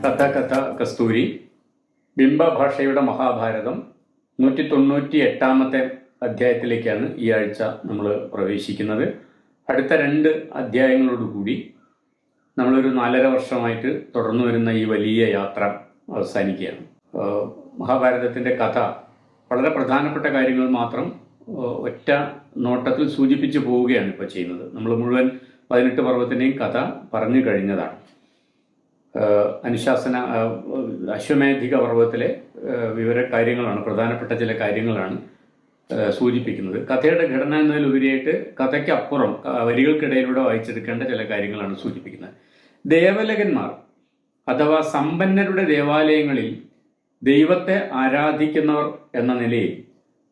കഥ കഥ കസ്തൂരി ബിംബഭാഷയുടെ മഹാഭാരതം 198-ാമത്തെ അധ്യായത്തിലേക്കാണ് ഈ ആഴ്ച നമ്മൾ പ്രവേശിക്കുന്നത്. അടുത്ത 2 അധ്യായങ്ങളോടുകൂടി നമ്മളൊരു 4.5 വർഷമായിട്ട് തുടർന്നു വരുന്ന ഈ വലിയ യാത്ര അവസാനിക്കുകയാണ്. മഹാഭാരതത്തിൻ്റെ കഥ വളരെ പ്രധാനപ്പെട്ട കാര്യങ്ങൾ മാത്രം ഒറ്റ നോട്ടത്തിൽ സൂചിപ്പിച്ചു പോവുകയാണ് ഇപ്പോൾ ചെയ്യുന്നത്. നമ്മൾ മുഴുവൻ 18 പർവ്വത്തിൻ്റെയും കഥ പറഞ്ഞു കഴിഞ്ഞതാണ്. അനുശാസന അശ്വമേധിക പർവ്വത്തിലെ വിവര കാര്യങ്ങളാണ്, പ്രധാനപ്പെട്ട ചില കാര്യങ്ങളാണ് സൂചിപ്പിക്കുന്നത്. കഥയുടെ ഘടന എന്നതിലുപരിയായിട്ട് കഥയ്ക്കപ്പുറം വരികൾക്കിടയിലൂടെ വായിച്ചെടുക്കേണ്ട ചില കാര്യങ്ങളാണ് സൂചിപ്പിക്കുന്നത്. ദേവലകന്മാർ അഥവാ സമ്പന്നരുടെ ദേവാലയങ്ങളിൽ ദൈവത്തെ ആരാധിക്കുന്നവർ എന്ന നിലയിൽ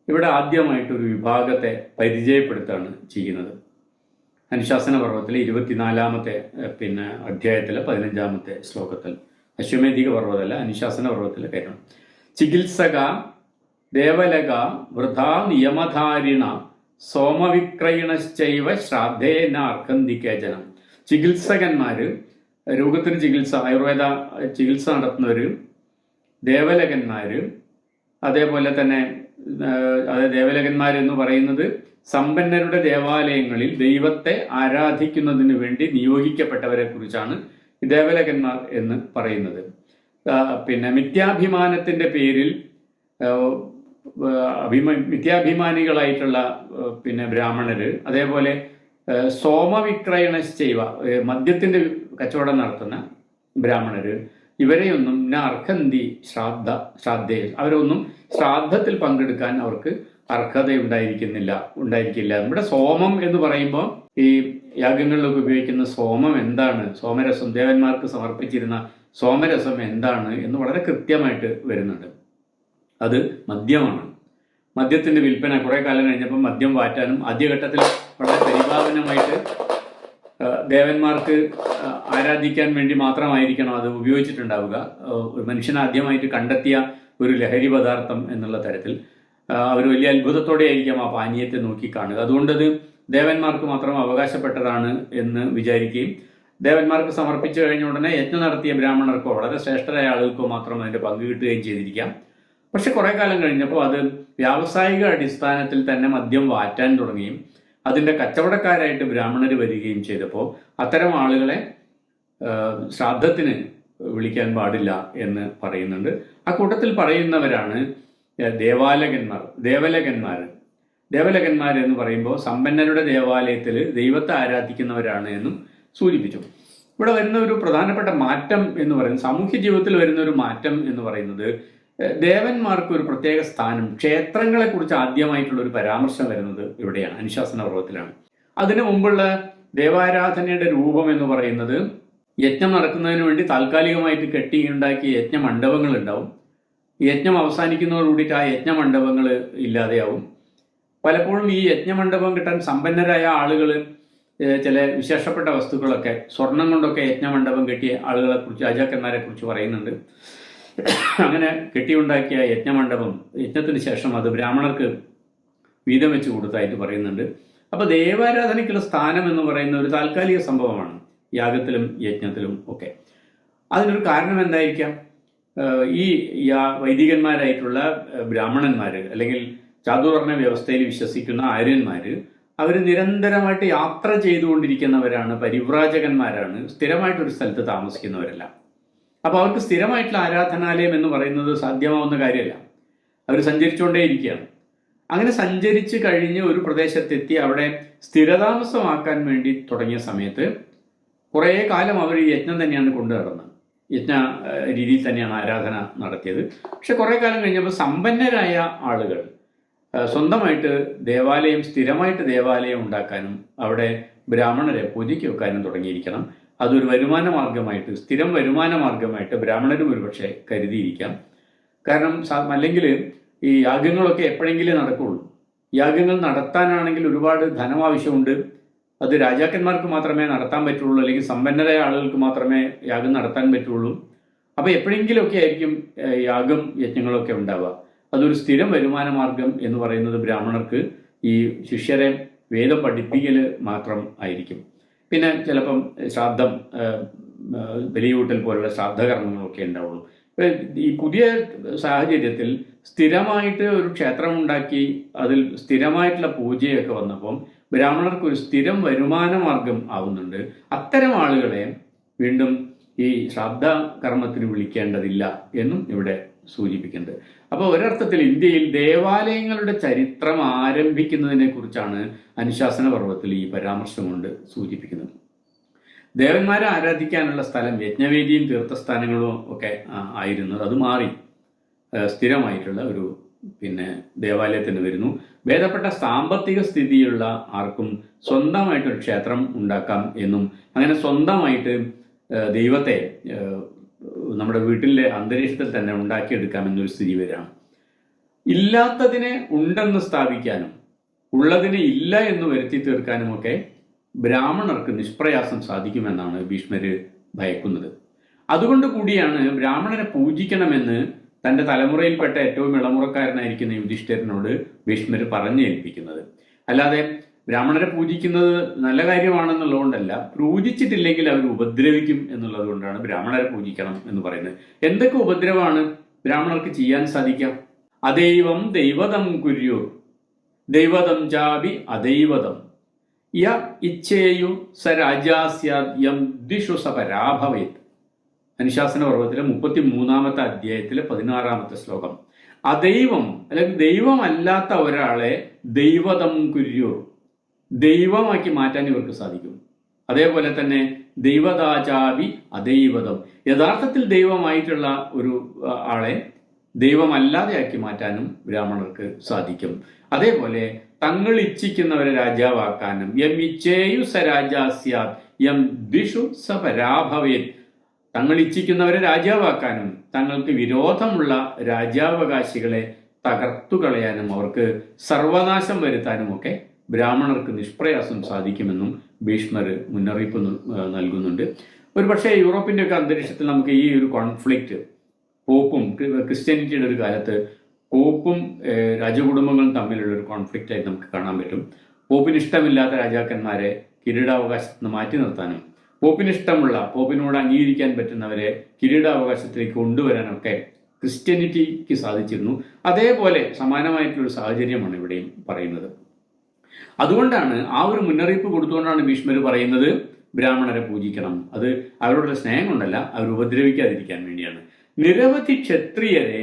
ഇവിടെ ആദ്യമായിട്ടൊരു വിഭാഗത്തെ പരിചയപ്പെടുത്താണ് ചെയ്യുന്നത്. അനുശാസന പർവ്വത്തിലെ 24-ാമത്തെ അധ്യായത്തിലെ 15-ാമത്തെ ശ്ലോകത്തിൽ, അശ്വമേധിക പർവ്വതല്ല അനുശാസന പർവ്വത്തിലെ കാര്യം. ചികിത്സക ദേവലക വൃഥാ നിയമധാരിണ സോമവിക്രയണശ്ചൈവ ശ്രാദ്ധേന അർഹന്തിക്കേജനം. ചികിത്സകന്മാർ, രോഗത്തിന് ചികിത്സ, ആയുർവേദ ചികിത്സ നടത്തുന്നവർ, ദേവലകന്മാർ, അതേപോലെ തന്നെ ദേവലകന്മാരെന്ന് പറയുന്നത് സമ്പന്നരുടെ ദേവാലയങ്ങളിൽ ദൈവത്തെ ആരാധിക്കുന്നതിന് വേണ്ടി നിയോഗിക്കപ്പെട്ടവരെ കുറിച്ചാണ് ദേവലകന്മാർ എന്ന് പറയുന്നത്. മിഥ്യാഭിമാനത്തിൻ്റെ പേരിൽ മിഥ്യാഭിമാനികളായിട്ടുള്ള ബ്രാഹ്മണര്, അതേപോലെ സോമവിക്രയണശ്ചൈവ മദ്യത്തിൻ്റെ കച്ചവടം നടത്തുന്ന ബ്രാഹ്മണര്, ഇവരെയൊന്നും അർഹന്തി ശ്രാദ്ധേ, അവരൊന്നും ശ്രാദ്ധത്തിൽ പങ്കെടുക്കാൻ അവർക്ക് ഉണ്ടായിരിക്കില്ല. നമ്മുടെ സോമം എന്ന് പറയുമ്പോൾ ഈ യാഗങ്ങളിലൊക്കെ ഉപയോഗിക്കുന്ന സോമം എന്താണ്, സോമരസം, ദേവന്മാർക്ക് സമർപ്പിച്ചിരുന്ന സോമരസം എന്താണ് എന്ന് വളരെ കൃത്യമായിട്ട് വരുന്നുണ്ട്. അത് മദ്യമാണ്. മദ്യത്തിൻ്റെ വിൽപ്പന കുറേ കാലം കഴിഞ്ഞപ്പോൾ മദ്യം വാറ്റാനും ആദ്യഘട്ടത്തിൽ വളരെ പരിപാവനമായിട്ട് ദേവന്മാർക്ക് ആരാധിക്കാൻ വേണ്ടി മാത്രമായിരിക്കണം അത് ഉപയോഗിച്ചിട്ടുണ്ടാവുക. മനുഷ്യൻ ആദ്യമായിട്ട് കണ്ടെത്തിയ ഒരു ലഹരി പദാർത്ഥം എന്നുള്ള തരത്തിൽ അവർ വലിയ അത്ഭുതത്തോടെ ആയിരിക്കാം ആ പാനീയത്തെ നോക്കിക്കാണുക. അതുകൊണ്ടത് ദേവന്മാർക്ക് മാത്രം അവകാശപ്പെട്ടതാണ് എന്ന് വിചാരിക്കുകയും ദേവന്മാർക്ക് സമർപ്പിച്ചു കഴിഞ്ഞ ഉടനെ യജ്ഞം നടത്തിയ ബ്രാഹ്മണർക്കോ വളരെ ശ്രേഷ്ഠരായ ആളുകൾക്കോ മാത്രം അതിൻ്റെ പങ്ക് കിട്ടുകയും ചെയ്തിരിക്കാം. പക്ഷെ കുറേ കാലം കഴിഞ്ഞപ്പോൾ അത് വ്യാവസായിക അടിസ്ഥാനത്തിൽ തന്നെ മദ്യം വാറ്റാൻ തുടങ്ങുകയും അതിൻ്റെ കച്ചവടക്കാരായിട്ട് ബ്രാഹ്മണർ വരികയും ചെയ്തപ്പോൾ അത്തരം ആളുകളെ ശ്രാദ്ധത്തിന് വിളിക്കാൻ പാടില്ല എന്ന് പറയുന്നുണ്ട്. ആ കൂട്ടത്തിൽ പറയുന്നവരാണ് ദേവലകന്മാർ എന്ന് പറയുമ്പോൾ സമ്പന്നരുടെ ദേവാലയത്തിൽ ദൈവത്തെ ആരാധിക്കുന്നവരാണ് എന്നും സൂചിപ്പിച്ചു. ഇവിടെ വരുന്ന ഒരു പ്രധാനപ്പെട്ട മാറ്റം എന്ന് പറയുന്നത്, സാമൂഹ്യ ജീവിതത്തിൽ വരുന്ന ഒരു മാറ്റം എന്ന് പറയുന്നത്, ദേവന്മാർക്ക് ഒരു പ്രത്യേക സ്ഥാനം, ക്ഷേത്രങ്ങളെക്കുറിച്ച് ആദ്യമായിട്ടുള്ള ഒരു പരാമർശം വരുന്നത് ഇവിടെയാണ്, അനുശാസന പർവ്വത്തിലാണ്. അതിനു മുമ്പുള്ള ദേവാരാധനയുടെ രൂപം എന്ന് പറയുന്നത് യജ്ഞം നടക്കുന്നതിന് വേണ്ടി താൽക്കാലികമായിട്ട് കെട്ടിയുണ്ടാക്കിയ യജ്ഞമണ്ഡപങ്ങൾ ഉണ്ടാവും. യജ്ഞം അവസാനിക്കുന്നതോടുകൂടിയിട്ട് ആ യജ്ഞമണ്ഡപങ്ങൾ ഇല്ലാതെയാവും. പലപ്പോഴും ഈ യജ്ഞമണ്ഡപം കിട്ടാൻ സമ്പന്നരായ ആളുകൾ ചില വിശേഷപ്പെട്ട വസ്തുക്കളൊക്കെ, സ്വർണം കൊണ്ടൊക്കെ യജ്ഞമണ്ഡപം കെട്ടിയ ആളുകളെക്കുറിച്ച്, രാജാക്കന്മാരെ കുറിച്ച് പറയുന്നുണ്ട്. അങ്ങനെ കെട്ടിയുണ്ടാക്കിയ യജ്ഞമണ്ഡപം യജ്ഞത്തിന് ശേഷം അത് ബ്രാഹ്മണർക്ക് വീതം വെച്ച് കൊടുത്തായിട്ട് പറയുന്നുണ്ട്. അപ്പോൾ ദേവാരാധനയ്ക്കുള്ള സ്ഥാനം എന്ന് പറയുന്ന ഒരു താൽക്കാലിക സംഭവമാണ് യാഗത്തിലും യജ്ഞത്തിലും ഒക്കെ. അതിനൊരു കാരണം എന്തായിരിക്കാം? ഈ വൈദികന്മാരായിട്ടുള്ള ബ്രാഹ്മണന്മാർ, അല്ലെങ്കിൽ ചാതുർവർണ്ണ വ്യവസ്ഥയിൽ വിശ്വസിക്കുന്ന ആര്യന്മാർ, അവർ നിരന്തരമായിട്ട് യാത്ര ചെയ്തുകൊണ്ടിരിക്കുന്നവരാണ്, പരിവ്രാജകന്മാരാണ്, സ്ഥിരമായിട്ടൊരു സ്ഥലത്ത് താമസിക്കുന്നവരല്ല. അപ്പോൾ അവർക്ക് സ്ഥിരമായിട്ടുള്ള ആരാധനാലയം എന്ന് പറയുന്നത് സാധ്യമാവുന്ന കാര്യമല്ല. അവർ സഞ്ചരിച്ചുകൊണ്ടേയിരിക്കുകയാണ്. അങ്ങനെ സഞ്ചരിച്ച് കഴിഞ്ഞ് ഒരു പ്രദേശത്തെത്തി അവിടെ സ്ഥിരതാമസമാക്കാൻ വേണ്ടി തുടങ്ങിയ സമയത്ത് കുറേ കാലം അവർ ഈ യജ്ഞം തന്നെയാണ് കൊണ്ടു നടന്നത്, യജ്ഞ രീതിയിൽ തന്നെയാണ് ആരാധന നടത്തിയത്. പക്ഷെ കുറേ കാലം കഴിഞ്ഞപ്പോൾ സമ്പന്നരായ ആളുകൾ സ്വന്തമായിട്ട് സ്ഥിരമായിട്ട് ദേവാലയം ഉണ്ടാക്കാനും അവിടെ ബ്രാഹ്മണരെ പൂജയ്ക്ക് വെക്കാനും തുടങ്ങിയിരിക്കണം. അതൊരു വരുമാന മാർഗമായിട്ട്, സ്ഥിരം വരുമാന മാർഗമായിട്ട് ബ്രാഹ്മണരും ഒരുപക്ഷെ കരുതിയിരിക്കാം. കാരണം അല്ലെങ്കിൽ ഈ യാഗങ്ങളൊക്കെ എപ്പോഴെങ്കിലും നടക്കുകയുള്ളൂ. യാഗങ്ങൾ നടത്താനാണെങ്കിൽ ഒരുപാട് ധനം ആവശ്യമുണ്ട്. അത് രാജാക്കന്മാർക്ക് മാത്രമേ നടത്താൻ പറ്റുള്ളൂ, അല്ലെങ്കിൽ സമ്പന്നരായ ആളുകൾക്ക് മാത്രമേ യാഗം നടത്താൻ പറ്റുള്ളൂ. അപ്പോൾ എപ്പോഴെങ്കിലുമൊക്കെ ആയിരിക്കും യജ്ഞങ്ങളൊക്കെ ഉണ്ടാവുക. അതൊരു സ്ഥിരം വരുമാന മാർഗം എന്ന് പറയുന്നത് ബ്രാഹ്മണർക്ക് ഈ ശിഷ്യരെ വേദം പഠിപ്പിക്കൽ മാത്രം ആയിരിക്കും. പിന്നെ ചിലപ്പം ശ്രാദ്ധം ബലിയൂട്ടൽ പോലുള്ള ശ്രാദ്ധകർമ്മങ്ങളൊക്കെ ഉണ്ടാവുള്ളൂ. ഈ പുതിയ സാഹചര്യത്തിൽ സ്ഥിരമായിട്ട് ഒരു ക്ഷേത്രം ഉണ്ടാക്കി അതിൽ സ്ഥിരമായിട്ടുള്ള പൂജയൊക്കെ വന്നപ്പം ബ്രാഹ്മണർക്ക് ഒരു സ്ഥിരം വരുമാന മാർഗം ആവുന്നുണ്ട്. അത്തരം ആളുകളെ വീണ്ടും ഈ ശ്രാദ്ധ കർമ്മത്തിന് വിളിക്കേണ്ടതില്ല എന്നും ഇവിടെ സൂചിപ്പിക്കുന്നുണ്ട്. അപ്പോൾ ഒരർത്ഥത്തിൽ ഇന്ത്യയിൽ ദേവാലയങ്ങളുടെ ചരിത്രം ആരംഭിക്കുന്നതിനെ കുറിച്ചാണ് അനുശാസന പർവ്വത്തിൽ ഈ പരാമർശം കൊണ്ട് സൂചിപ്പിക്കുന്നത്. ദേവന്മാരെ ആരാധിക്കാനുള്ള സ്ഥലം യജ്ഞവേദിയും തീർത്ഥസ്ഥാനങ്ങളും ഒക്കെ ആയിരുന്നു. അത് മാറി സ്ഥിരമായിട്ടുള്ള ഒരു ദേവാലയത്തിന് വരുന്നു. ഭേദപ്പെട്ട സാമ്പത്തിക സ്ഥിതിയുള്ള ആർക്കും സ്വന്തമായിട്ടൊരു ക്ഷേത്രം ഉണ്ടാക്കാം എന്നും അങ്ങനെ സ്വന്തമായിട്ട് ദൈവത്തെ നമ്മുടെ വീട്ടിലെ അന്തരീക്ഷത്തിൽ തന്നെ ഉണ്ടാക്കിയെടുക്കാമെന്നൊരു സ്ഥിതി വരികയാണ്. ഇല്ലാത്തതിനെ ഉണ്ടെന്ന് സ്ഥാപിക്കാനും ഉള്ളതിനെ ഇല്ല എന്ന് വരുത്തി തീർക്കാനുമൊക്കെ ബ്രാഹ്മണർക്ക് നിഷ്പ്രയാസം സാധിക്കുമെന്നാണ് ഭീഷ്മര് ഭയക്കുന്നത്. അതുകൊണ്ട് കൂടിയാണ് ബ്രാഹ്മണരെ പൂജിക്കണമെന്ന് തൻ്റെ തലമുറയിൽപ്പെട്ട ഏറ്റവും ഇളമുറക്കാരനായിരിക്കുന്ന യുധിഷ്ഠിരനോട് ഭീഷ്മര് പറഞ്ഞേൽപ്പിക്കുന്നത്. അല്ലാതെ ബ്രാഹ്മണരെ പൂജിക്കുന്നത് നല്ല കാര്യമാണെന്നുള്ളതുകൊണ്ടല്ല, പൂജിച്ചിട്ടില്ലെങ്കിൽ അവർ ഉപദ്രവിക്കും എന്നുള്ളത് കൊണ്ടാണ് ബ്രാഹ്മണരെ പൂജിക്കണം എന്ന് പറയുന്നത്. എന്തൊക്കെ ഉപദ്രവമാണ് ബ്രാഹ്മണർക്ക് ചെയ്യാൻ സാധിക്കാം? അദൈവം ദൈവതം കുര്യോ ദൈവതം ചാപി അദൈവതം യ ഇച്ഛേയു സ രാജാസ്യാദ് യം ദിഷു സ പരാഭവേത്. അനുശാസന പർവ്വത്തിലെ 33-ാമത്തെ അധ്യായത്തിലെ 16-ാമത്തെ ശ്ലോകം. അദൈവം അല്ലെങ്കിൽ ദൈവമല്ലാത്ത ഒരാളെ ദൈവതം കുര്യോ, ദൈവമാക്കി മാറ്റാൻ ഇവർക്ക് സാധിക്കും. അതേപോലെ തന്നെ ദൈവതാചാപി അദൈവതം, യഥാർത്ഥത്തിൽ ദൈവമായിട്ടുള്ള ഒരു ആളെ ദൈവമല്ലാതെയാക്കി മാറ്റാനും ബ്രാഹ്മണർക്ക് സാധിക്കും. അതേപോലെ തങ്ങൾ ഇച്ഛിക്കുന്നവരെ രാജാവാക്കാനും യം ഇച്ഛേയു സ രാജാസ്യാത് യം ദ്വിഷു സ പരാഭവേത്, തങ്ങൾ ഇച്ഛിക്കുന്നവരെ രാജാവാക്കാനും തങ്ങൾക്ക് വിരോധമുള്ള രാജ്യാവകാശികളെ തകർത്തു കളയാനും അവർക്ക് സർവനാശം വരുത്താനും ഒക്കെ ബ്രാഹ്മണർക്ക് നിഷ്പ്രയാസം സാധിക്കുമെന്നും ഭീഷ്മർ മുന്നറിയിപ്പ് നൽകുന്നുണ്ട്. ഒരു പക്ഷേ യൂറോപ്പിൻ്റെ ഒക്കെ അന്തരീക്ഷത്തിൽ നമുക്ക് ഈ ഒരു കോൺഫ്ലിക്റ്റ്, പോപ്പും ക്രിസ്ത്യാനിറ്റിയുടെ ഒരു കാലത്ത് പോപ്പും രാജകുടുംബങ്ങളും തമ്മിലുള്ള ഒരു കോൺഫ്ലിക്റ്റ് ആയിട്ട് നമുക്ക് കാണാൻ പറ്റും. പോപ്പിന് ഇഷ്ടമില്ലാത്ത രാജാക്കന്മാരെ കിരീടാവകാശത്ത് നിന്ന് മാറ്റി നിർത്താനും പോപ്പിന് ഇഷ്ടമുള്ള, പോപ്പിനോട് അംഗീകരിക്കാൻ പറ്റുന്നവരെ കിരീടാവകാശത്തിലേക്ക് കൊണ്ടുവരാനൊക്കെ ക്രിസ്ത്യാനിറ്റിക്ക് സാധിച്ചിരുന്നു. അതേപോലെ സമാനമായിട്ടുള്ളൊരു സാഹചര്യമാണ് ഇവിടെയും പറയുന്നത്. അതുകൊണ്ടാണ് ആ ഒരു മുന്നറിയിപ്പ് കൊടുത്തുകൊണ്ടാണ് ഭീഷ്മർ പറയുന്നത് ബ്രാഹ്മണരെ പൂജിക്കണം. അത് അവരോടുള്ള സ്നേഹം കൊണ്ടല്ല, അവർ ഉപദ്രവിക്കാതിരിക്കാൻ വേണ്ടിയാണ്. നിരവധി ക്ഷത്രിയരെ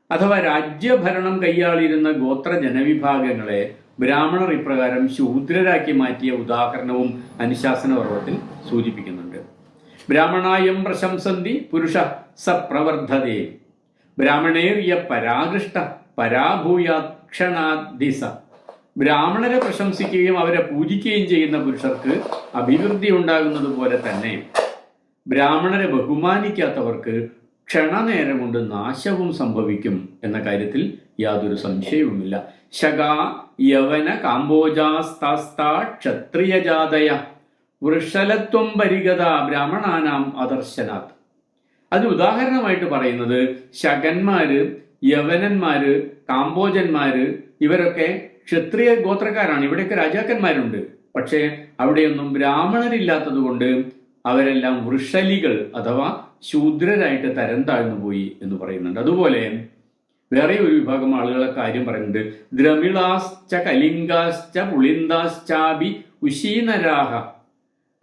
അഥവാ രാജ്യഭരണം കൈയാളിയിരുന്ന ഗോത്ര ജനവിഭാഗങ്ങളെ ബ്രാഹ്മണർ ഇപ്രകാരം ശൂദ്രരാക്കി മാറ്റിയ ഉദാഹരണവും അനുശാസന പർവ്വത്തിൽ സൂചിപ്പിക്കുന്നുണ്ട്. ബ്രാഹ്മണായം പ്രശംസന്തി പുരുഷ സപ്രവർദ്ധതേ ബ്രാഹ്മണേറിയ പരാകൃഷ്ട പരാഭൂയാക്ഷണാദിസ. ബ്രാഹ്മണരെ പ്രശംസിക്കുകയും അവരെ പൂജിക്കുകയും ചെയ്യുന്ന പുരുഷർക്ക് അഭിവൃദ്ധി ഉണ്ടാകുന്നത് പോലെ തന്നെ ബ്രാഹ്മണരെ ബഹുമാനിക്കാത്തവർക്ക് ക്ഷണനേരം കൊണ്ട് നാശവും സംഭവിക്കും എന്ന കാര്യത്തിൽ യാതൊരു സംശയവുമില്ല. ശകാ യവന കാംബോജാസ്താസ്താ ക്ഷത്രിയജാതയ വൃഷലത്വം പരിഗത ബ്രാഹ്മണാനാം അദർശനാത്. അതിന് ഉദാഹരണമായിട്ട് പറയുന്നത് ശകന്മാര്, യവനന്മാര്, കാംബോജന്മാര് ഇവരൊക്കെ ക്ഷത്രിയ ഗോത്രക്കാരാണ്. ഇവിടെയൊക്കെ രാജാക്കന്മാരുണ്ട്. പക്ഷേ അവിടെയൊന്നും ബ്രാഹ്മണരില്ലാത്തത് കൊണ്ട് അവരെല്ലാം വൃഷലികൾ അഥവാ ശൂദ്രരായിട്ട് തരം താഴ്ന്നു പോയി എന്ന് പറയുന്നുണ്ട്. അതുപോലെ വേറെ ഒരു വിഭാഗം ആളുകളെ കാര്യം പറയുന്നുണ്ട്. ദ്രമിളാശ്ച കലിംഗാശ്ച പുളിന്ദാശ്ചാപി ഉശീനരാഹ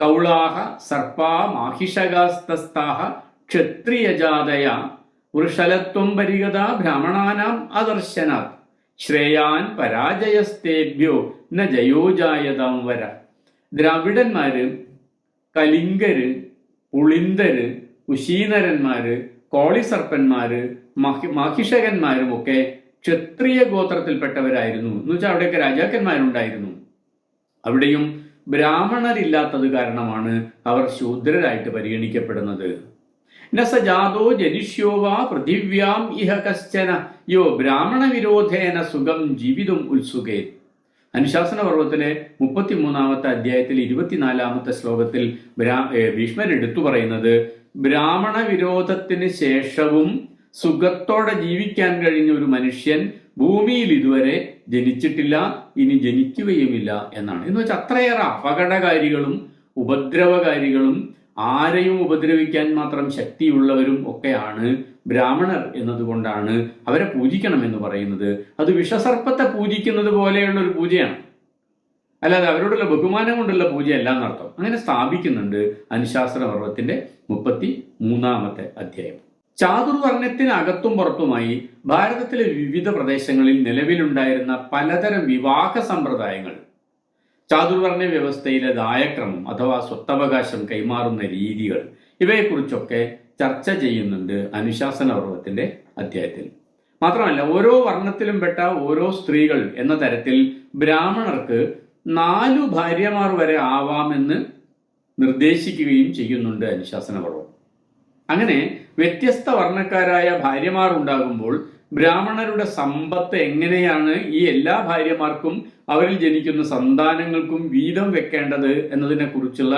കൗളാഹ സർപ്പാ മാഹിഷകാസ്തസ്ഥാഹ ക്ഷത്രിയജാതയ വൃഷലത്വം പരിഗത ബ്രാഹ്മണാനാം അദർശനാത് ശ്രേയാൻ പരാജയസ്തേഭ്യോ ന ജയോജായതാം വര. ദ്രാവിഡന്മാര്, കലിംഗര്, പുളിന്ദര്, ഉശീനരന്മാര്, കോളിസർപ്പന്മാര്, മാഹിഷകന്മാരും ഒക്കെ ക്ഷത്രിയ ഗോത്രത്തിൽപ്പെട്ടവരായിരുന്നു. എന്ന് വെച്ചാൽ അവിടെയൊക്കെ രാജാക്കന്മാരുണ്ടായിരുന്നു. അവിടെയും ബ്രാഹ്മണരില്ലാത്തത് കാരണമാണ് അവർ ശൂദ്രരായിട്ട് പരിഗണിക്കപ്പെടുന്നത്. നസ ജാതോ ജനിഷ്യോ വാ പൃഥിവ്യാം ഇഹ കശ്ചന യോ ബ്രാഹ്മണ വിരോധേന സുഖം ജീവിതം ഉത്സുകേ. അനുശാസന പർവ്വത്തിലെ 33-ാമത്തെ അധ്യായത്തിൽ 24-ാമത്തെ ശ്ലോകത്തിൽ ഭീഷ്മർ എടുത്തു പറയുന്നത് ബ്രാഹ്മണ വിരോധത്തിന് ശേഷവും സുഖത്തോടെ ജീവിക്കാൻ കഴിഞ്ഞ ഒരു മനുഷ്യൻ ഭൂമിയിൽ ഇതുവരെ ജനിച്ചിട്ടില്ല, ഇനി ജനിക്കുകയുമില്ല എന്നാണ്. എന്ന് വെച്ചാൽ അത്രയേറെ അപകടകാരികളും ഉപദ്രവകാരികളും ആരെയും ഉപദ്രവിക്കാൻ മാത്രം ശക്തിയുള്ളവരും ഒക്കെയാണ് ബ്രാഹ്മണർ എന്നതുകൊണ്ടാണ് അവരെ പൂജിക്കണമെന്ന് പറയുന്നത്. അത് വിഷസർപ്പത്തെ പൂജിക്കുന്നത് പോലെയുള്ള ഒരു പൂജയാണ്, അല്ലാതെ അവരോടുള്ള ബഹുമാനം കൊണ്ടുള്ള പൂജയല്ല എന്നർത്ഥം. അങ്ങനെ സ്ഥാപിക്കുന്നുണ്ട് അനുശാസന പർവ്വത്തിന്റെ 33-ാമത്തെ അധ്യായം. ചാതുർവർണ്ണത്തിനകത്തും പുറത്തുമായി ഭാരതത്തിലെ വിവിധ പ്രദേശങ്ങളിൽ നിലവിലുണ്ടായിരുന്ന പലതരം വിവാഹ സമ്പ്രദായങ്ങൾ, ചാതുർവർണ്ണ വ്യവസ്ഥയിലെ ദായക്രമം അഥവാ സ്വത്തവകാശം കൈമാറുന്ന രീതികൾ, ഇവയെക്കുറിച്ചൊക്കെ ചർച്ച ചെയ്യുന്നുണ്ട് അനുശാസന പർവ്വത്തിന്റെ അധ്യായത്തിൽ. മാത്രമല്ല, ഓരോ വർണ്ണത്തിലും പെട്ട ഓരോ സ്ത്രീകൾ എന്ന തരത്തിൽ ബ്രാഹ്മണർക്ക് 4 ഭാര്യമാർ വരെ ആവാമെന്ന് നിർദ്ദേശിക്കുകയും ചെയ്യുന്നുണ്ട് അനുശാസന പർവ്വം. അങ്ങനെ വ്യത്യസ്ത വർണ്ണക്കാരായ ഭാര്യമാർ ഉണ്ടാകുമ്പോൾ ബ്രാഹ്മണരുടെ സമ്പത്ത് എങ്ങനെയാണ് ഈ എല്ലാ ഭാര്യമാർക്കും അവരിൽ ജനിക്കുന്ന സന്താനങ്ങൾക്കും വീതം വെക്കേണ്ടത് എന്നതിനെ കുറിച്ചുള്ള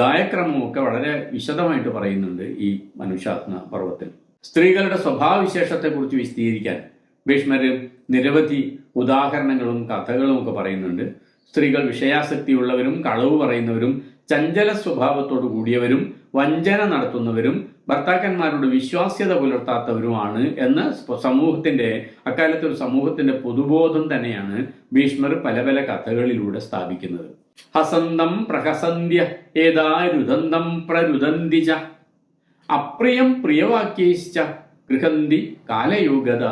ദായക്രമമൊക്കെ വളരെ വിശദമായിട്ട് പറയുന്നുണ്ട് ഈ അനുശാസന പർവ്വത്തിൽ. സ്ത്രീകളുടെ സ്വഭാവവിശേഷത്തെക്കുറിച്ച് വിശദീകരിക്കാൻ ഭീഷ്മർ നിരവധി ഉദാഹരണങ്ങളും കഥകളും ഒക്കെ പറയുന്നുണ്ട്. സ്ത്രീകൾ വിഷയാസക്തിയുള്ളവരും കളവ് പറയുന്നവരും ചഞ്ചല സ്വഭാവത്തോടു കൂടിയവരും വഞ്ചന നടത്തുന്നവരും ഭർത്താക്കന്മാരുടെ വിശ്വാസ്യത പുലർത്താത്തവരുമാണ് എന്ന് അക്കാലത്തെ ഒരു സമൂഹത്തിന്റെ പൊതുബോധം തന്നെയാണ് ഭീഷ്മർ പല പല കഥകളിലൂടെ സ്ഥാപിക്കുന്നത്. ഹസന്തം പ്രഹസന്ധ്യ ഏതാ രുദന്തം പ്രരുദന്തി ച അപ്രിയം പ്രിയവാക്യൈശ്ച ഗൃഹന്തി കാലയോഗത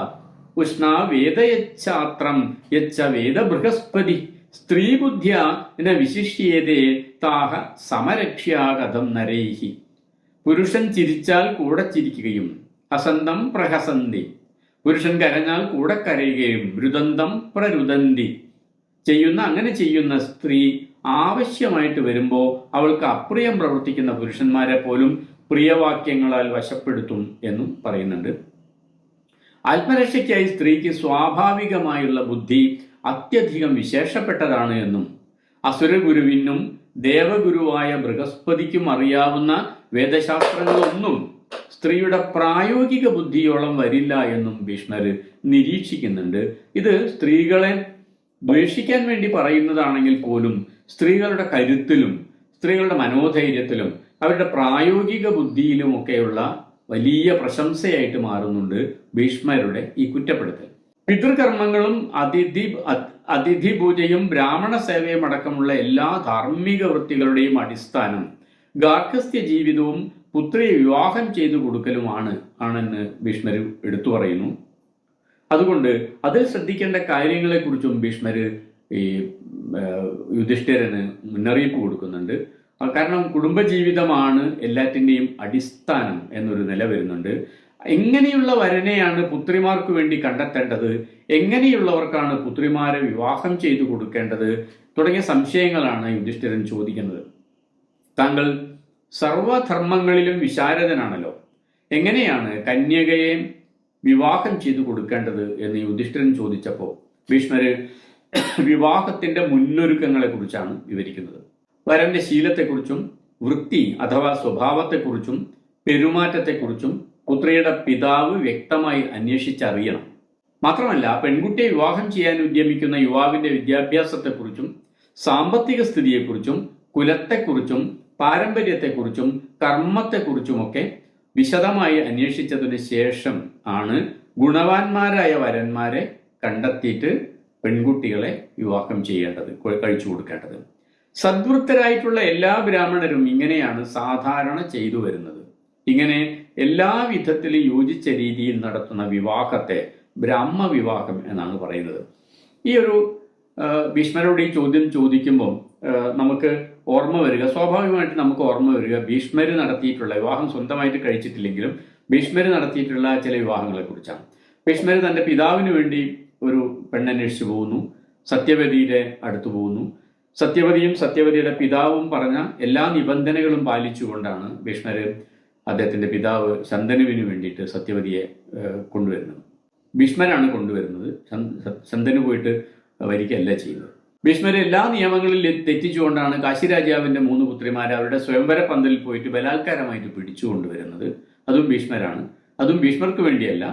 ഉഷ്ണാ വേദയച്ഛാത്രം യച്ഛ വേദ ബൃഹസ്പതി സ്ത്രീബുദ്ധ്യ ന വിശിഷ്യേതേ താഹ സമരക്ഷ്യാകഥം നരൈഹി. പുരുഷൻ ചിരിച്ചാൽ കൂടെ ചിരിക്കുകയും ഹസന്തം പ്രഹസന്തി, പുരുഷൻ കരഞ്ഞാൽ കൂടെ കരയുകയും രുദന്തം പ്രരുദന്തി അങ്ങനെ ചെയ്യുന്ന സ്ത്രീ ആവശ്യമായിട്ട് വരുമ്പോൾ അവൾക്ക് അപ്രിയം പ്രവർത്തിക്കുന്ന പുരുഷന്മാരെ പോലും പ്രിയവാക്യങ്ങളാൽ വശപ്പെടുത്തും എന്നും പറയുന്നുണ്ട്. ആത്മരക്ഷയ്ക്കായി സ്ത്രീക്ക് സ്വാഭാവികമായുള്ള ബുദ്ധി അത്യധികം വിശേഷപ്പെട്ടതാണ് എന്നും അസുരഗുരുവിനും ദേവഗുരുവായ ബൃഹസ്പതിക്കും അറിയാവുന്ന വേദശാസ്ത്രങ്ങളൊന്നും സ്ത്രീയുടെ പ്രായോഗിക ബുദ്ധിയോളം വരില്ല എന്നും ഭീഷ്മർ നിരീക്ഷിക്കുന്നുണ്ട്. ഇത് സ്ത്രീകളെ ദ്വേഷിക്കാൻ വേണ്ടി പറയുന്നതാണെങ്കിൽ പോലും സ്ത്രീകളുടെ കരുത്തിലും സ്ത്രീകളുടെ മനോധൈര്യത്തിലും അവരുടെ പ്രായോഗിക ബുദ്ധിയിലുമൊക്കെയുള്ള വലിയ പ്രശംസയായിട്ട് മാറുന്നുണ്ട് ഭീഷ്മരുടെ ഈ കുറ്റപ്പെടുത്തൽ. പിതൃകർമ്മങ്ങളും അതിഥി പൂജയും ബ്രാഹ്മണ സേവയും അടക്കമുള്ള എല്ലാ ധാർമ്മിക വൃത്തികളുടെയും അടിസ്ഥാനം ഗാർഹസ്ഥ്യ ജീവിതവും പുത്രിയെ വിവാഹം ചെയ്തു കൊടുക്കലുമാണെന്ന് ഭീഷ്മർ എടുത്തു പറയുന്നു. അതുകൊണ്ട് അതിൽ ശ്രദ്ധിക്കേണ്ട കാര്യങ്ങളെക്കുറിച്ചും ഭീഷ്മർ ഈ യുധിഷ്ഠിരന് മുന്നറിയിപ്പ് കൊടുക്കുന്നുണ്ട്. കാരണം കുടുംബജീവിതമാണ് എല്ലാറ്റിൻ്റെയും അടിസ്ഥാനം എന്നൊരു നില വരുന്നുണ്ട്. എങ്ങനെയുള്ള വരനെയാണ് പുത്രിമാർക്ക് വേണ്ടി കണ്ടെത്തേണ്ടത്, എങ്ങനെയുള്ളവർക്കാണ് പുത്രിമാരെ വിവാഹം ചെയ്തു കൊടുക്കേണ്ടത് തുടങ്ങിയ സംശയങ്ങളാണ് യുധിഷ്ഠിരൻ ചോദിക്കുന്നത്. താങ്കൾ സർവധർമ്മങ്ങളിലും വിശാരദനാണല്ലോ, എങ്ങനെയാണ് കന്യകയെ വിവാഹം ചെയ്തു കൊടുക്കേണ്ടത് എന്ന് യുധിഷ്ഠിരൻ ചോദിച്ചപ്പോൾ ഭീഷ്മര് വിവാഹത്തിന്റെ മുന്നൊരുക്കങ്ങളെ കുറിച്ചാണ് വിവരിക്കുന്നത്. വരന്റെ ശീലത്തെക്കുറിച്ചും വൃത്തി അഥവാ സ്വഭാവത്തെക്കുറിച്ചും പെരുമാറ്റത്തെക്കുറിച്ചും പുത്രിയുടെ പിതാവ് വ്യക്തമായി അന്വേഷിച്ചറിയണം. മാത്രമല്ല, പെൺകുട്ടിയെ വിവാഹം ചെയ്യാൻ ഉദ്യമിക്കുന്ന യുവാവിന്റെ വിദ്യാഭ്യാസത്തെക്കുറിച്ചും സാമ്പത്തിക സ്ഥിതിയെക്കുറിച്ചും കുലത്തെക്കുറിച്ചും പാരമ്പര്യത്തെക്കുറിച്ചും കർമ്മത്തെക്കുറിച്ചുമൊക്കെ വിശദമായി അന്വേഷിച്ചതിന് ശേഷം ആണ് ഗുണവാന്മാരായ വരന്മാരെ കണ്ടെത്തിയിട്ട് പെൺകുട്ടികളെ വിവാഹം ചെയ്യേണ്ടത്, കഴിച്ചു കൊടുക്കേണ്ടത്. സദ്വൃത്തരായിട്ടുള്ള എല്ലാ ബ്രാഹ്മണരും ഇങ്ങനെയാണ് സാധാരണ ചെയ്തു വരുന്നത്. ഇങ്ങനെ എല്ലാ വിധത്തിലും യോജിച്ച രീതിയിൽ നടത്തുന്ന വിവാഹത്തെ ബ്രാഹ്മവിവാഹം എന്നാണ് പറയുന്നത്. ഈ ഒരു ഭീഷ്മരോട് ഈ ചോദ്യം ചോദിക്കുമ്പോൾ നമുക്ക് ഓർമ്മ വരിക, സ്വാഭാവികമായിട്ട് നമുക്ക് ഓർമ്മ വരിക ഭീഷ്മർ നടത്തിയിട്ടുള്ള വിവാഹം സ്വന്തമായിട്ട് കഴിച്ചിട്ടില്ലെങ്കിലും ഭീഷ്മർ നടത്തിയിട്ടുള്ള ചില വിവാഹങ്ങളെ കുറിച്ചാണ്. ഭീഷ്മർ തൻ്റെ പിതാവിന് വേണ്ടി ഒരു പെണ്ണന്വേഷിച്ചു പോകുന്നു, സത്യവതിയുടെ അടുത്ത് പോകുന്നു. സത്യവതിയും സത്യവതിയുടെ പിതാവും പറഞ്ഞ എല്ലാ നിബന്ധനകളും പാലിച്ചുകൊണ്ടാണ് ഭീഷ്മർ അദ്ദേഹത്തിൻ്റെ പിതാവ് ശന്തനുവിന് വേണ്ടിയിട്ട് സത്യവതിയെ കൊണ്ടുവരുന്നത്. ഭീഷ്മരാണ് കൊണ്ടുവരുന്നത്, ശന്തനു പോയിട്ട് വരികയല്ല ചെയ്യുന്നത്. ഭീഷ്മർ എല്ലാ നിയമങ്ങളിലും തെറ്റിച്ചുകൊണ്ടാണ് കാശി രാജാവിൻ്റെ 3 പുത്രിമാരെ അവരുടെ സ്വയംവര പന്തലിൽ പോയിട്ട് ബലാത്കാരമായിട്ട് പിടിച്ചുകൊണ്ടുവരുന്നത്. അതും ഭീഷ്മരാണ്. അതും ഭീഷ്മർക്ക് വേണ്ടിയല്ല,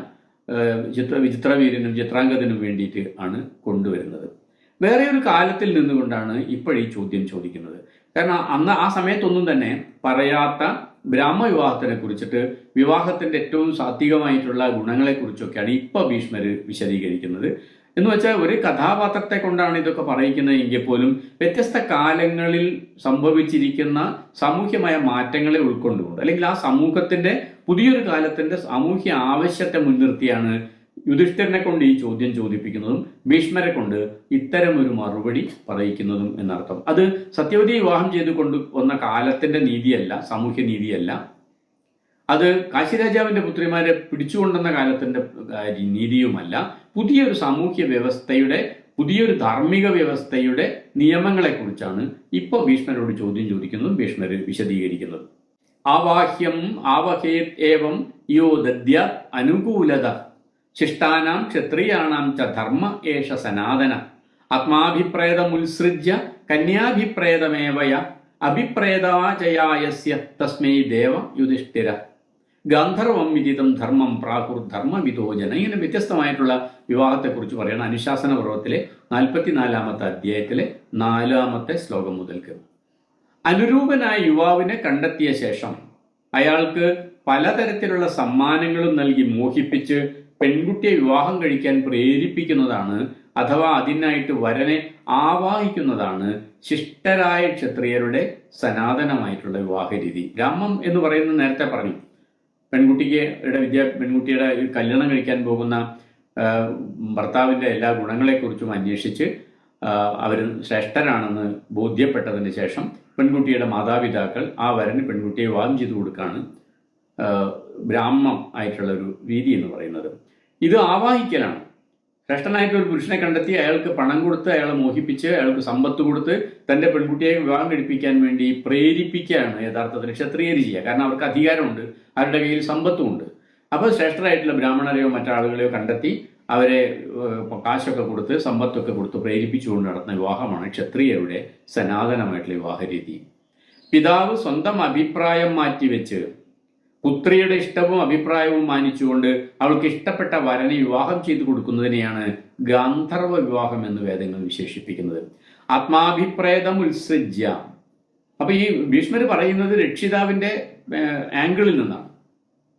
വിചിത്രവീരനും ചിത്രാംഗതനും വേണ്ടിയിട്ട് ആണ് കൊണ്ടുവരുന്നത്. വേറെ ഒരു കാലത്തിൽ നിന്നുകൊണ്ടാണ് ഇപ്പോഴീ ചോദ്യം ചോദിക്കുന്നത്. കാരണം അന്ന് ആ സമയത്തൊന്നും തന്നെ പറയാത്ത ബ്രാഹ്മവിവാഹത്തിനെ കുറിച്ചിട്ട്, വിവാഹത്തിന്റെ ഏറ്റവും സാത്വികമായിട്ടുള്ള ഗുണങ്ങളെക്കുറിച്ചൊക്കെയാണ് ഇപ്പോൾ ഭീഷ്മർ വിശദീകരിക്കുന്നത്. എന്ന് വെച്ചാൽ ഒരു കഥാപാത്രത്തെ കൊണ്ടാണ് ഇതൊക്കെ പറയിക്കുന്നത് എങ്കിൽ പോലും വ്യത്യസ്ത കാലങ്ങളിൽ സംഭവിച്ചിരിക്കുന്ന സാമൂഹ്യമായ മാറ്റങ്ങളെ ഉൾക്കൊണ്ടുകൊണ്ട്, അല്ലെങ്കിൽ ആ സമൂഹത്തിന്റെ പുതിയൊരു കാലത്തിന്റെ സാമൂഹ്യ ആവശ്യത്തെ മുൻനിർത്തിയാണ് യുധിഷ്ഠിരനെ കൊണ്ട് ഈ ചോദ്യം ചോദിപ്പിക്കുന്നതും ഭീഷ്മരെ കൊണ്ട് ഇത്തരമൊരു മറുപടി പറയിക്കുന്നതും എന്നർത്ഥം. അത് സത്യവതി വിവാഹം ചെയ്തു കൊണ്ടുവന്ന കാലത്തിന്റെ നീതിയല്ല, സാമൂഹ്യ നീതിയല്ല. അത് കാശിരാജാവിന്റെ പുത്രിമാരെ പിടിച്ചുകൊണ്ടുവന്ന കാലത്തിന്റെ നീതിയുമല്ല. പുതിയൊരു സാമൂഹ്യ വ്യവസ്ഥയുടെ, പുതിയൊരു ധാർമ്മിക വ്യവസ്ഥയുടെ നിയമങ്ങളെക്കുറിച്ചാണ് ഇപ്പോൾ ഭീഷ്മരോട് ചോദ്യം ചോദിക്കുന്നതും ഭീഷ്മർ വിശദീകരിക്കുന്നത്. ആവാഹ്യം ആവഹേത് ഏവം യോ ദദ്യ അനുകൂലത ശിഷ്ടാനാം ക്ഷത്രിയാണാം ച ധർമ്മ ഏഷ സനാതന ആത്മാഭിപ്രേതമുത്സൃജ്യ കന്യാഭിപ്രേതമേവയ അഭിപ്രേതാചയായസ്യ തസ്മൈ ദേവ യുധിഷ്ഠിര ഗാന്ധർവം വിദിതം ധർമ്മം പ്രാഹുർധർമ്മവിദോ ജന. ഇങ്ങനെ വ്യത്യസ്തമായിട്ടുള്ള വിവാഹത്തെക്കുറിച്ച് പറയണം അനുശാസന പർവ്വത്തിലെ 44-ാമത്തെ അധ്യായത്തിലെ 4-ാമത്തെ ശ്ലോകം മുതൽക്ക്. അനുരൂപനായ യുവാവിനെ കണ്ടെത്തിയ ശേഷം അയാൾക്ക് പലതരത്തിലുള്ള സമ്മാനങ്ങളും നൽകി മോഹിപ്പിച്ച് പെൺകുട്ടിയെ വിവാഹം കഴിക്കാൻ പ്രേരിപ്പിക്കുന്നതാണ്, അഥവാ അതിനായിട്ട് വരനെ ആവാഹിക്കുന്നതാണ് ശിഷ്ടരായ ക്ഷത്രിയരുടെ സനാതനമായിട്ടുള്ള വിവാഹ രീതി. ബ്രാഹ്മം എന്ന് പറയുന്നത് നേരത്തെ പറഞ്ഞു, പെൺകുട്ടിയുടെ കല്യാണം കഴിക്കാൻ പോകുന്ന ഭർത്താവിൻ്റെ എല്ലാ ഗുണങ്ങളെക്കുറിച്ചും അന്വേഷിച്ച് അവർ ശ്രേഷ്ഠരാണെന്ന് ബോധ്യപ്പെട്ടതിന് ശേഷം പെൺകുട്ടിയുടെ മാതാപിതാക്കൾ ആ വരന് പെൺകുട്ടിയെ വിവാഹം ചെയ്തു കൊടുക്കുകയാണ് ബ്രാഹ്മം ആയിട്ടുള്ള ഒരു രീതി എന്ന് പറയുന്നത്. ഇത് ആവാഹിക്കലാണ്. ശ്രേഷ്ഠനായിട്ടുള്ള ഒരു പുരുഷനെ കണ്ടെത്തി അയാൾക്ക് പണം കൊടുത്ത് അയാളെ മോഹിപ്പിച്ച് അയാൾക്ക് സമ്പത്ത് കൊടുത്ത് തൻ്റെ പെൺകുട്ടിയെ വിവാഹം കഴിപ്പിക്കാൻ വേണ്ടി പ്രേരിപ്പിക്കുകയാണ് യഥാർത്ഥത്തിൽ ക്ഷത്രിയർ ചെയ്യുക. കാരണം അവർക്ക് അധികാരമുണ്ട്, അവരുടെ കയ്യിൽ സമ്പത്തുമുണ്ട്. അപ്പോൾ ശ്രേഷ്ഠരായിട്ടുള്ള ബ്രാഹ്മണരെയോ മറ്റാളുകളെയോ കണ്ടെത്തി അവരെ കാശൊക്കെ കൊടുത്ത് സമ്പത്തൊക്കെ കൊടുത്ത് പ്രേരിപ്പിച്ചുകൊണ്ട് നടത്തുന്ന വിവാഹമാണ് ക്ഷത്രിയരുടെ സനാതനമായിട്ടുള്ള വിവാഹ രീതി. പിതാവ് സ്വന്തം അഭിപ്രായം മാറ്റിവെച്ച് പുത്രിയുടെ ഇഷ്ടവും അഭിപ്രായവും മാനിച്ചുകൊണ്ട് അവൾക്ക് ഇഷ്ടപ്പെട്ട വരനെ വിവാഹം ചെയ്തു കൊടുക്കുന്നതിനെയാണ് ഗാന്ധർവ വിവാഹം എന്ന് വേദങ്ങൾ വിശേഷിപ്പിക്കുന്നത്. ആത്മാഭിപ്രേതം ഉത്സൃജ്യ. അപ്പൊ ഈ ഭീഷ്മർ പറയുന്നത് രക്ഷിതാവിന്റെ ആംഗിളിൽ നിന്നാണ്,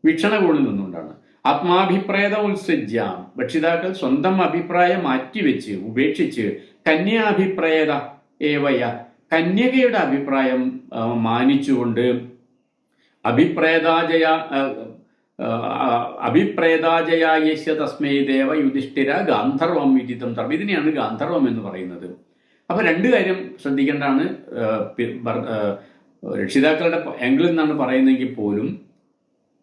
വീക്ഷണകോണിൽ നിന്നുകൊണ്ടാണ്. ആത്മാഭിപ്രേതം ഉത്സൃജ്യ, രക്ഷിതാക്കൾ സ്വന്തം അഭിപ്രായം മാറ്റിവെച്ച് ഉപേക്ഷിച്ച് കന്യാഭിപ്രേത ഏവയ, കന്യകയുടെ അഭിപ്രായം മാനിച്ചുകൊണ്ട് അഭിപ്രേതാജയായസ്യ തസ്മൈ ദേവ യുധിഷ്ഠിര ഗാന്ധർവം വിദിതം ധർമ്മം. ഇതിനെയാണ് ഗാന്ധർവം എന്ന് പറയുന്നത്. അപ്പൊ രണ്ട് കാര്യം ശ്രദ്ധിക്കേണ്ടതാണ്. രക്ഷിതാക്കളുടെ ആംഗിളിൽ നിന്നാണ് പറയുന്നതെങ്കിൽ പോലും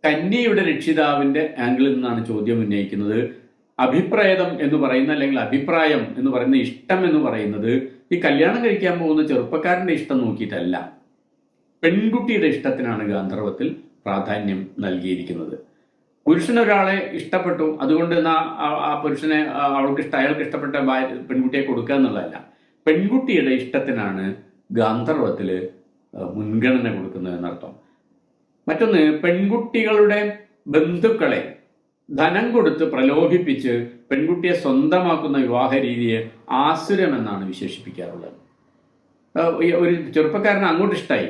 കന്യയുടെ രക്ഷിതാവിന്റെ ആംഗിളിൽ നിന്നാണ് ചോദ്യം ഉന്നയിക്കുന്നത്. അഭിപ്രേതം എന്ന് പറയുന്ന, അല്ലെങ്കിൽ അഭിപ്രായം എന്ന് പറയുന്ന, ഇഷ്ടം എന്ന് പറയുന്നത് ഈ കല്യാണം കഴിക്കാൻ പോകുന്ന ചെറുപ്പക്കാരന്റെ ഇഷ്ടം നോക്കിയിട്ടല്ല, പെൺകുട്ടിയുടെ ഇഷ്ടത്തിനാണ് ഗാന്ധർവത്തിൽ പ്രാധാന്യം നൽകിയിരിക്കുന്നത്. പുരുഷൻ ഒരാളെ ഇഷ്ടപ്പെട്ടു, അതുകൊണ്ട് ആ പുരുഷനെ അയാൾക്ക് ഇഷ്ടപ്പെട്ട പെൺകുട്ടിയെ കൊടുക്കുക എന്നുള്ളതല്ല, പെൺകുട്ടിയുടെ ഇഷ്ടത്തിനാണ് ഗാന്ധർവത്തിൽ മുൻഗണന കൊടുക്കുന്നത് എന്നർത്ഥം. മറ്റൊന്ന്, പെൺകുട്ടികളുടെ ബന്ധുക്കളെ ധനം കൊടുത്ത് പ്രലോഭിപ്പിച്ച് പെൺകുട്ടിയെ സ്വന്തമാക്കുന്ന വിവാഹ രീതിയെ ആസുരം എന്നാണ് വിശേഷിപ്പിക്കാറുള്ളത്. ഒരു ചെറുപ്പക്കാരന് അങ്ങോട്ട് ഇഷ്ടമായി,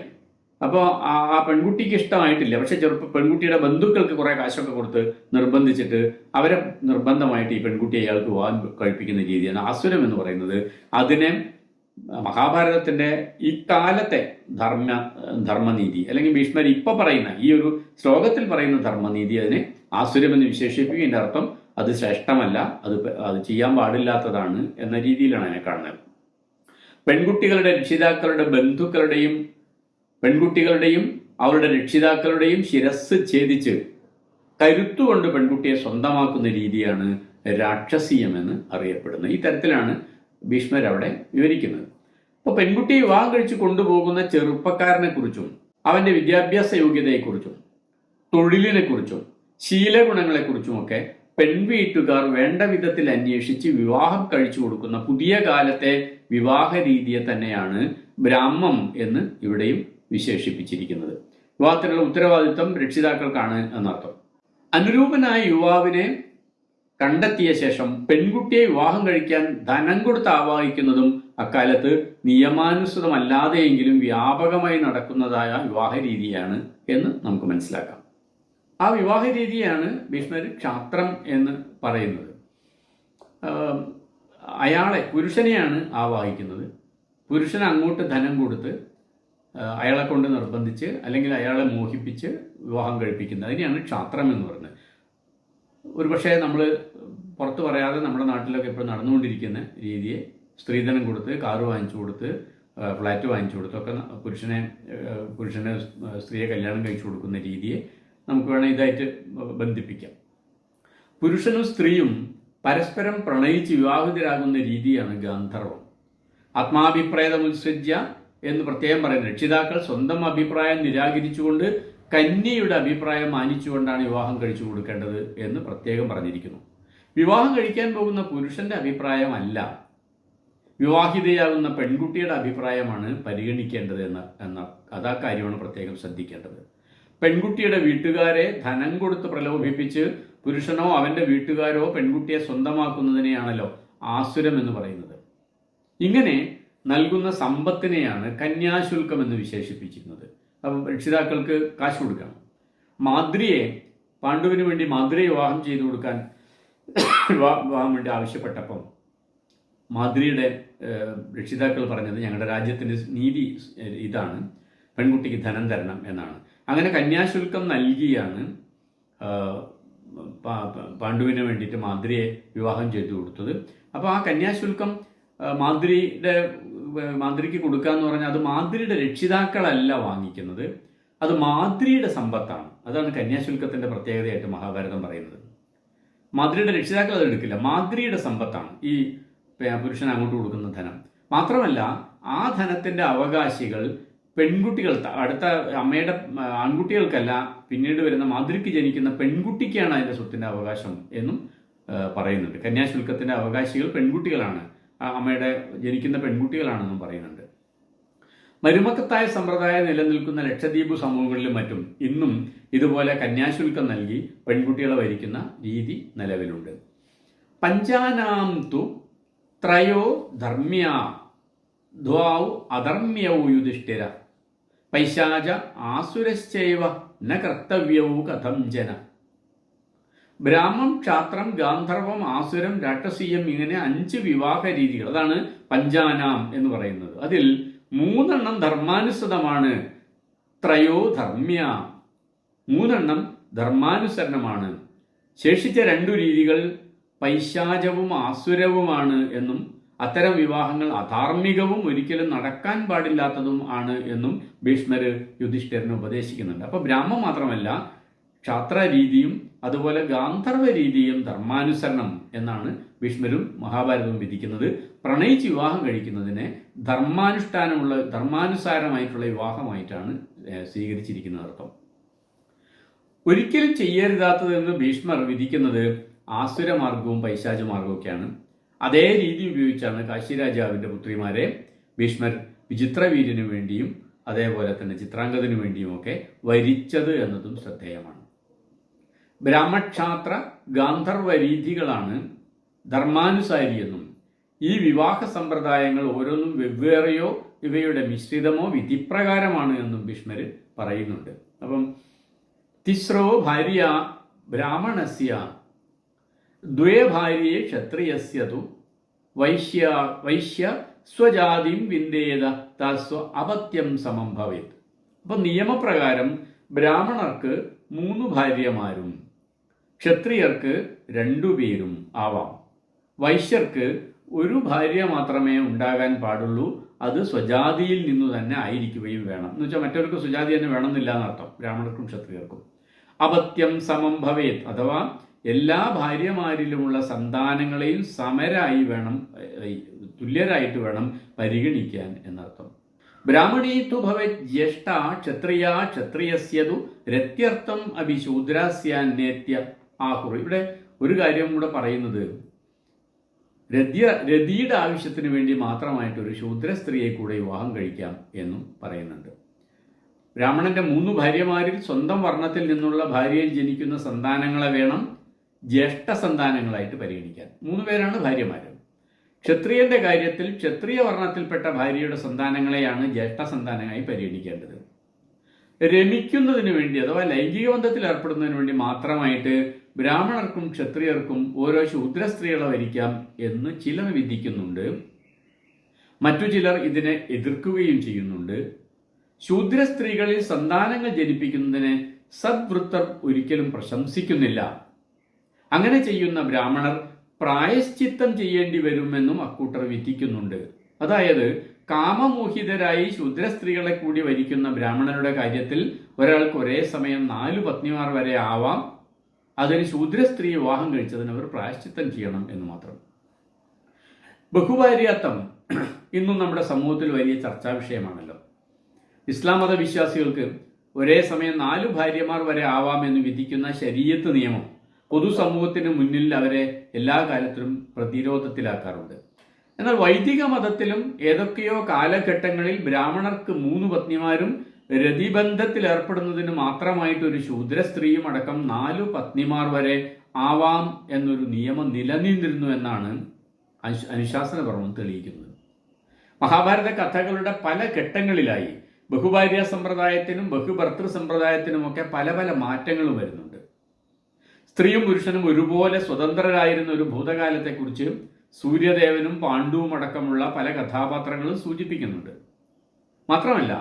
അപ്പോൾ ആ പെൺകുട്ടിക്ക് ഇഷ്ടമായിട്ടില്ല, പക്ഷെ പെൺകുട്ടിയുടെ ബന്ധുക്കൾക്ക് കുറെ കാശൊക്കെ കൊടുത്ത് നിർബന്ധിച്ചിട്ട് അവരെ നിർബന്ധമായിട്ട് ഈ പെൺകുട്ടിയെ അയാൾക്ക് വിവാഹം കഴിപ്പിക്കുന്ന രീതിയാണ് ആസുരം എന്ന് പറയുന്നത്. അതിനെ മഹാഭാരതത്തിന്റെ ഈ കാലത്തെ ധർമ്മനീതി, അല്ലെങ്കിൽ ഭീഷ്മർ ഇപ്പൊ പറയുന്ന ഈ ഒരു ശ്ലോകത്തിൽ പറയുന്ന ധർമ്മനീതി, അതിനെ ആസുരം എന്ന് വിശേഷിപ്പിക്കും. ഇതിന്റെ അർത്ഥം അത് ശ്രേഷ്ഠമല്ല, അത് ചെയ്യാൻ പാടില്ലാത്തതാണ് എന്ന രീതിയിലാണ് അതിനെ കാണുന്നത്. പെൺകുട്ടികളുടെ രക്ഷിതാക്കളുടെ ബന്ധുക്കളുടെയും പെൺകുട്ടികളുടെയും അവരുടെ രക്ഷിതാക്കളുടെയും ശിരസ് ഛേദിച്ച് കരുത്തുകൊണ്ട് പെൺകുട്ടിയെ സ്വന്തമാക്കുന്ന രീതിയാണ് രാക്ഷസീയമെന്ന് അറിയപ്പെടുന്നത്. ഈ തരത്തിലാണ് ഭീഷ്മർ അവിടെ വിവരിക്കുന്നത്. അപ്പോൾ പെൺകുട്ടിയെ വിവാഹം കഴിച്ച് കൊണ്ടുപോകുന്ന ചെറുപ്പക്കാരനെ കുറിച്ചും അവന്റെ വിദ്യാഭ്യാസ യോഗ്യതയെക്കുറിച്ചും തൊഴിലിനെക്കുറിച്ചും ശീലഗുണങ്ങളെക്കുറിച്ചുമൊക്കെ പെൺവീട്ടുകാർ വേണ്ട വിധത്തിൽ അന്വേഷിച്ച് വിവാഹം കഴിച്ചു കൊടുക്കുന്ന പുതിയ കാലത്തെ വിവാഹ രീതിയെ തന്നെയാണ് ബ്രാഹ്മം എന്ന് ഇവിടെയും വിശേഷിപ്പിച്ചിരിക്കുന്നത്. വിവാഹത്തിനുള്ള ഉത്തരവാദിത്വം രക്ഷിതാക്കൾക്കാണ് എന്നർത്ഥം. അനുരൂപനായ യുവാവിനെ കണ്ടെത്തിയ ശേഷം പെൺകുട്ടിയെ വിവാഹം കഴിക്കാൻ ധനം കൊടുത്ത് ആവാഹിക്കുന്നതും അക്കാലത്ത് നിയമാനുസൃതമല്ലാതെയെങ്കിലും വ്യാപകമായി നടക്കുന്നതായ വിവാഹ രീതിയാണ് എന്ന് നമുക്ക് മനസ്സിലാക്കാം. ആ വിവാഹ രീതിയാണ് ഭീഷ്മർ ക്ഷാത്രം എന്ന് പറയുന്നത്. പുരുഷനെയാണ് ആവാഹിക്കുന്നത്. പുരുഷന് അങ്ങോട്ട് ധനം കൊടുത്ത് അയാളെ കൊണ്ട് നിർബന്ധിച്ച് അല്ലെങ്കിൽ അയാളെ മോഹിപ്പിച്ച് വിവാഹം കഴിപ്പിക്കുന്നത്, അതിനെയാണ് ക്ഷാത്രം എന്ന് പറയുന്നത്. ഒരുപക്ഷെ നമ്മൾ പുറത്ത് പറയാതെ നമ്മുടെ നാട്ടിലൊക്കെ ഇപ്പോൾ നടന്നുകൊണ്ടിരിക്കുന്ന രീതിയെ സ്ത്രീധനം കൊടുത്ത്, കാറ് വാങ്ങിച്ചു കൊടുത്ത്, ഫ്ലാറ്റ് വാങ്ങിച്ചു കൊടുത്തൊക്കെ പുരുഷനെ സ്ത്രീയെ കല്യാണം കഴിച്ചു കൊടുക്കുന്ന രീതിയെ നമുക്ക് വേണം ഇതായിട്ട് ബന്ധിപ്പിക്കാം. പുരുഷനും സ്ത്രീയും പരസ്പരം പ്രണയിച്ച് വിവാഹിതരാകുന്ന രീതിയാണ് ഗാന്ധർവം. ആത്മാഭിപ്രായമുത്സൃജ്യ എന്ന് പ്രത്യേകം പറയുന്നത്. രക്ഷിതാക്കൾ സ്വന്തം അഭിപ്രായം നിരാകരിച്ചുകൊണ്ട് കന്യയുടെ അഭിപ്രായം മാനിച്ചുകൊണ്ടാണ് വിവാഹം കഴിച്ചു കൊടുക്കേണ്ടത് എന്ന് പ്രത്യേകം പറഞ്ഞിരിക്കുന്നു. വിവാഹം കഴിക്കാൻ പോകുന്ന പുരുഷന്റെ അഭിപ്രായമല്ല, വിവാഹിതയാകുന്ന പെൺകുട്ടിയുടെ അഭിപ്രായമാണ് പരിഗണിക്കേണ്ടത് എന്ന അതാ കാര്യമാണ് പ്രത്യേകം ശ്രദ്ധിക്കേണ്ടത്. പെൺകുട്ടിയുടെ വീട്ടുകാരെ ധനം കൊടുത്ത് പ്രലോഭിപ്പിച്ച് പുരുഷനോ അവന്റെ വീട്ടുകാരോ പെൺകുട്ടിയെ സ്വന്തമാക്കുന്നതിനെയാണല്ലോ ആസുരം എന്ന് പറയുന്നത്. ഇങ്ങനെ നൽകുന്ന സമ്പത്തിനെയാണ് കന്യാശുൽക്കം എന്ന് വിശേഷിപ്പിച്ചിരുന്നത്. അപ്പം രക്ഷിതാക്കൾക്ക് കാശ് കൊടുക്കണം. പാണ്ഡുവിന് വേണ്ടി മാദ്രിയെ വിവാഹം ചെയ്തു കൊടുക്കാൻ വിവാഹം വേണ്ടി ആവശ്യപ്പെട്ടപ്പം മാദ്രിയുടെ രക്ഷിതാക്കൾ പറഞ്ഞത് ഞങ്ങളുടെ രാജ്യത്തിൻ്റെ നീതി ഇതാണ്, പെൺകുട്ടിക്ക് ധനം തരണം എന്നാണ്. അങ്ങനെ കന്യാശുൽക്കം നൽകിയാണ് പാണ്ഡുവിന് വേണ്ടിയിട്ട് മാദ്രിയെ വിവാഹം ചെയ്തു കൊടുത്തത്. അപ്പോൾ ആ കന്യാശുൽക്കം മാദ്രിക്ക് കൊടുക്കുക എന്ന് പറഞ്ഞാൽ അത് മാദ്രിയുടെ രക്ഷിതാക്കളല്ല വാങ്ങിക്കുന്നത്, അത് മാദ്രിയുടെ സമ്പത്താണ്. അതാണ് കന്യാശുൽക്കത്തിന്റെ പ്രത്യേകതയായിട്ട് മഹാഭാരതം പറയുന്നത്. മാദ്രിയുടെ രക്ഷിതാക്കൾ അത് എടുക്കില്ല, മാദ്രിയുടെ സമ്പത്താണ് ഈ പുരുഷൻ അങ്ങോട്ട് കൊടുക്കുന്ന ധനം. മാത്രമല്ല ആ ധനത്തിന്റെ അവകാശികൾ പെൺകുട്ടികൾ, അടുത്ത അമ്മയുടെ ആൺകുട്ടികൾക്കല്ല, പിന്നീട് വരുന്ന മാദ്രിക്ക് ജനിക്കുന്ന പെൺകുട്ടിക്കാണ് അതിന്റെ സ്വത്തിന്റെ അവകാശം എന്നും പറയുന്നുണ്ട്. കന്യാശുൽക്കത്തിന്റെ അവകാശികൾ പെൺകുട്ടികളാണ്, അമ്മയുടെ ജനിക്കുന്ന പെൺകുട്ടികളാണെന്നും പറയുന്നുണ്ട്. മരുമക്കത്തായ സമ്പ്രദായം നിലനിൽക്കുന്ന ലക്ഷദ്വീപ് സമൂഹങ്ങളിലും മറ്റും ഇന്നും ഇതുപോലെ കന്യാശുൽക്കം നൽകി പെൺകുട്ടികളെ വരിക്കുന്ന രീതി നിലവിലുണ്ട്. പഞ്ചാനാം തു ത്രയോ ധർമ്മ്യ ദ്വൗ അധർമ്മ്യൗ യുധിഷ്ഠിര പൈശാച ആസുരശ്ചൈവ ന കർത്തവ്യവും കഥം ജന. ബ്രാഹ്മം, ക്ഷാത്രം, ഗാന്ധർവം, ആസുരം, രാക്ഷസീയം, ഇങ്ങനെ 5 വിവാഹ രീതികൾ, അതാണ് പഞ്ചാനാം എന്ന് പറയുന്നത്. അതിൽ 3 ധർമാനുസൃതമാണ്. ത്രയോ ധർമ്മ്യ, 3 ധർമാനുസരണമാണ്. ശേഷിച്ച 2 രീതികൾ പൈശാചവും ആസുരവുമാണ് എന്നും അത്തരം വിവാഹങ്ങൾ അധാർമികവും ഒരിക്കലും നടക്കാൻ പാടില്ലാത്തതും ആണ് എന്നും ഭീഷ്മർ യുധിഷ്ഠിരനെ ഉപദേശിക്കുന്നുണ്ട്. അപ്പോൾ ബ്രാഹ്മം മാത്രമല്ല, ക്ഷാത്ര രീതിയും അതുപോലെ ഗാന്ധർവ രീതിയും ധർമാനുസരണം എന്നാണ് ഭീഷ്മരും മഹാഭാരതവും വിധിക്കുന്നത്. പ്രണയിച്ച് വിവാഹം കഴിക്കുന്നതിനെ ധർമാനുസാരമായിട്ടുള്ള വിവാഹമായിട്ടാണ് സ്വീകരിച്ചിരിക്കുന്നത് അർത്ഥം. ഒരിക്കലും ചെയ്യരുതാത്തതെന്ന് ഭീഷ്മർ വിധിക്കുന്നത് ആസുരമാർഗവും പൈശാചമാർഗവും ഒക്കെയാണ്. അതേ രീതി ഉപയോഗിച്ചാണ് കാശിരാജാവിന്റെ പുത്രിമാരെ ഭീഷ്മർ വിചിത്രവീര്യനു വേണ്ടിയും അതേപോലെ തന്നെ ചിത്രാംഗതനു വേണ്ടിയുമൊക്കെ വരിച്ചത് എന്നതും ശ്രദ്ധേയമാണ്. ബ്രാഹ്മക്ഷാത്ര ഗാന്ധർവ രീതികളാണ് ധർമാനുസാരിയെന്നും ഈ വിവാഹ സമ്പ്രദായങ്ങൾ ഓരോന്നും വെവ്വേറെയോ ഇവയുടെ മിശ്രിതമോ വിധിപ്രകാരമാണ് എന്നും ഭീഷ്മർ പറയുന്നുണ്ട്. അപ്പം തിസ്രോ ഭാര്യ ബ്രാഹ്മണസ്യ ദ്വേ ഭാര്യയെ ക്ഷത്രിയസ്യതു വൈശ്യ സ്വജാതിം വിന്ദേത തസ്വ അപത്യം സമം ഭവേത്. അപ്പം നിയമപ്രകാരം ബ്രാഹ്മണർക്ക് 3 ഭാര്യമാരും ക്ഷത്രിയർക്ക് 2 പേരും ആവാം. വൈശ്യർക്ക് 1 ഭാര്യ മാത്രമേ ഉണ്ടാകാൻ പാടുള്ളൂ, അത് സ്വജാതിയിൽ നിന്നു തന്നെ ആയിരിക്കുകയും വേണം. എന്ന് വെച്ചാൽ മറ്റവർക്ക് സ്വജാതി തന്നെ വേണമെന്നില്ല എന്നർത്ഥം, ബ്രാഹ്മണർക്കും ക്ഷത്രിയർക്കും. അപത്യം സമം ഭവേത്, അഥവാ എല്ലാ ഭാര്യമാരിലുമുള്ള സന്താനങ്ങളെയും തുല്യരായിട്ട് വേണം പരിഗണിക്കാൻ എന്നർത്ഥം. ബ്രാഹ്മണീത്തു ഭവേത് ജ്യേഷ്ഠ ക്ഷത്രിയ ക്ഷത്രിയസ്യതു രത്യർത്ഥം അഭിശൂദ്രാസ്യാന്നേത്യ ആഹുർ. ഇവിടെ ഒരു കാര്യം കൂടെ പറയുന്നത്, രതിയുടെ ആവശ്യത്തിന് വേണ്ടി മാത്രമായിട്ട് ഒരു ശൂദ്ര സ്ത്രീയെ കൂടെ വിവാഹം കഴിക്കാം എന്നും പറയുന്നുണ്ട്. ബ്രാഹ്മണന്റെ 3 ഭാര്യമാരിൽ സ്വന്തം വർണ്ണത്തിൽ നിന്നുള്ള ഭാര്യയിൽ ജനിക്കുന്ന സന്താനങ്ങളെ വേണം ജ്യേഷ്ഠ സന്താനങ്ങളായിട്ട് പരിഗണിക്കാൻ. 3 പേരാണ് ഭാര്യമാർ. ക്ഷത്രിയന്റെ കാര്യത്തിൽ ക്ഷത്രിയ വർണ്ണത്തിൽപ്പെട്ട ഭാര്യയുടെ സന്താനങ്ങളെയാണ് ജ്യേഷ്ഠ സന്താനമായി പരിഗണിക്കേണ്ടത്. രമിക്കുന്നതിന് വേണ്ടി അഥവാ ലൈംഗിക ബന്ധത്തിൽ ഏർപ്പെടുന്നതിന് വേണ്ടി മാത്രമായിട്ട് ബ്രാഹ്മണർക്കും ക്ഷത്രിയർക്കും ഓരോ ശൂദ്ര സ്ത്രീകളെ വരിക്കാം എന്ന് ചിലർ വിധിക്കുന്നുണ്ട്. മറ്റു ചിലർ ഇതിനെ എതിർക്കുകയും ചെയ്യുന്നുണ്ട്. ശൂദ്ര സ്ത്രീകളിൽ സന്താനങ്ങൾ ജനിപ്പിക്കുന്നതിന് സദ്വൃത്തർ ഒരിക്കലും പ്രശംസിക്കുന്നില്ല. അങ്ങനെ ചെയ്യുന്ന ബ്രാഹ്മണർ പ്രായശ്ചിത്തം ചെയ്യേണ്ടി വരുമെന്നും അക്കൂട്ടർ വിധിക്കുന്നുണ്ട്. അതായത് കാമമോഹിതരായി ശൂദ്ര സ്ത്രീകളെ കൂടി വരിക്കുന്ന ബ്രാഹ്മണരുടെ കാര്യത്തിൽ ഒരാൾക്ക് ഒരേ സമയം 4 പത്നിമാർ വരെ ആവാം. അതിന് ശൂദ്ര സ്ത്രീ വിവാഹം കഴിച്ചതിന് അവർ പ്രായശ്ചിത്തം ചെയ്യണം എന്ന് മാത്രം. ബഹുഭാര്യാത്വം ഇന്നും നമ്മുടെ സമൂഹത്തിൽ വലിയ ചർച്ചാ വിഷയമാണല്ലോ. ഇസ്ലാം മതവിശ്വാസികൾക്ക് ഒരേ സമയം 4 ഭാര്യമാർ വരെ ആവാമെന്ന് വിധിക്കുന്ന ശരീഅത്ത് നിയമം പൊതുസമൂഹത്തിന് മുന്നിൽ അവരെ എല്ലാ കാലത്തിലും പ്രതിരോധത്തിലാക്കാറുണ്ട്. എന്നാൽ വൈദിക മതത്തിലും ഏതൊക്കെയോ കാലഘട്ടങ്ങളിൽ ബ്രാഹ്മണർക്ക് 3 പത്നിമാരും രതിബന്ധത്തിൽ ഏർപ്പെടുന്നതിന് മാത്രമായിട്ട് ഒരു ശൂദ്ര സ്ത്രീയും അടക്കം 4 പത്നിമാർ വരെ ആവാം എന്നൊരു നിയമം നിലനിന്നിരുന്നു എന്നാണ് അനുശാസന പർവ്വം തെളിയിക്കുന്നത്. മഹാഭാരത കഥകളുടെ പല ഘട്ടങ്ങളിലായി ബഹുഭാര്യ സമ്പ്രദായത്തിനും ബഹുഭർത്തൃ സമ്പ്രദായത്തിനുമൊക്കെ പല പല മാറ്റങ്ങളും വരുന്നുണ്ട്. സ്ത്രീയും പുരുഷനും ഒരുപോലെ സ്വതന്ത്രരായിരുന്ന ഒരു ഭൂതകാലത്തെക്കുറിച്ച് സൂര്യദേവനും പാണ്ഡുവും അടക്കമുള്ള പല കഥാപാത്രങ്ങളും സൂചിപ്പിക്കുന്നുണ്ട്. മാത്രമല്ല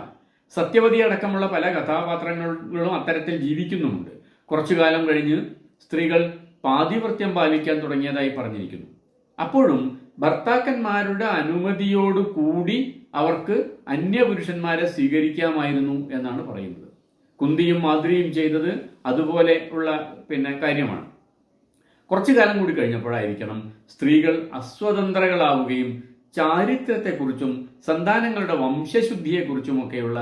സത്യവതി അടക്കമുള്ള പല കഥാപാത്രങ്ങളും അത്തരത്തിൽ ജീവിക്കുന്നുമുണ്ട്. കുറച്ചു കാലം കഴിഞ്ഞ് സ്ത്രീകൾ പാതിവൃത്യം പാലിക്കാൻ തുടങ്ങിയതായി പറഞ്ഞിരിക്കുന്നു. അപ്പോഴും ഭർത്താക്കന്മാരുടെ അനുമതിയോടു കൂടി അവർക്ക് അന്യപുരുഷന്മാരെ സ്വീകരിക്കാമായിരുന്നു എന്നാണ് പറയുന്നത്. കുന്തിയും മാദ്രിയും ചെയ്തത് അതുപോലെ ഉള്ള കാര്യമാണ്. കുറച്ചു കാലം കൂടി കഴിഞ്ഞപ്പോഴായിരിക്കണം സ്ത്രീകൾ അസ്വതന്ത്രകളാവുകയും ചാരിത്രത്തെക്കുറിച്ചും സന്താനങ്ങളുടെ വംശശുദ്ധിയെക്കുറിച്ചുമൊക്കെയുള്ള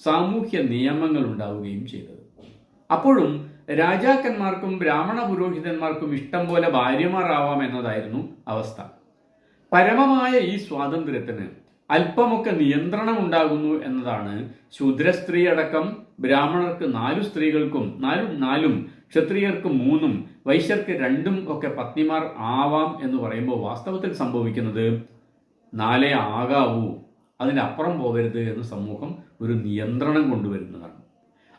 സാമൂഹ്യ നിയമങ്ങൾ ഉണ്ടാവുകയും ചെയ്തത്. അപ്പോഴും രാജാക്കന്മാർക്കും ബ്രാഹ്മണ പുരോഹിതന്മാർക്കും ഇഷ്ടം പോലെ ഭാര്യമാരാവാം എന്നതായിരുന്നു അവസ്ഥ. പരമമായ ഈ സ്വാതന്ത്ര്യത്തിന് അല്പമൊക്കെ നിയന്ത്രണം ഉണ്ടാകുന്നു എന്നതാണ് ശൂദ്രസ്ത്രീ അടക്കം ബ്രാഹ്മണർക്ക് 4 സ്ത്രീകൾക്കും 4 ക്ഷത്രിയർക്ക് 3 വൈശ്യർക്ക് 2 ഒക്കെ പത്നിമാർ ആവാം എന്ന് പറയുമ്പോൾ വാസ്തവത്തിൽ സംഭവിക്കുന്നത് 4 ആകാവൂ, അതിനപ്പുറം പോകരുത് എന്ന് സമൂഹം ഒരു നിയന്ത്രണം കൊണ്ടുവരുന്നതാണ്.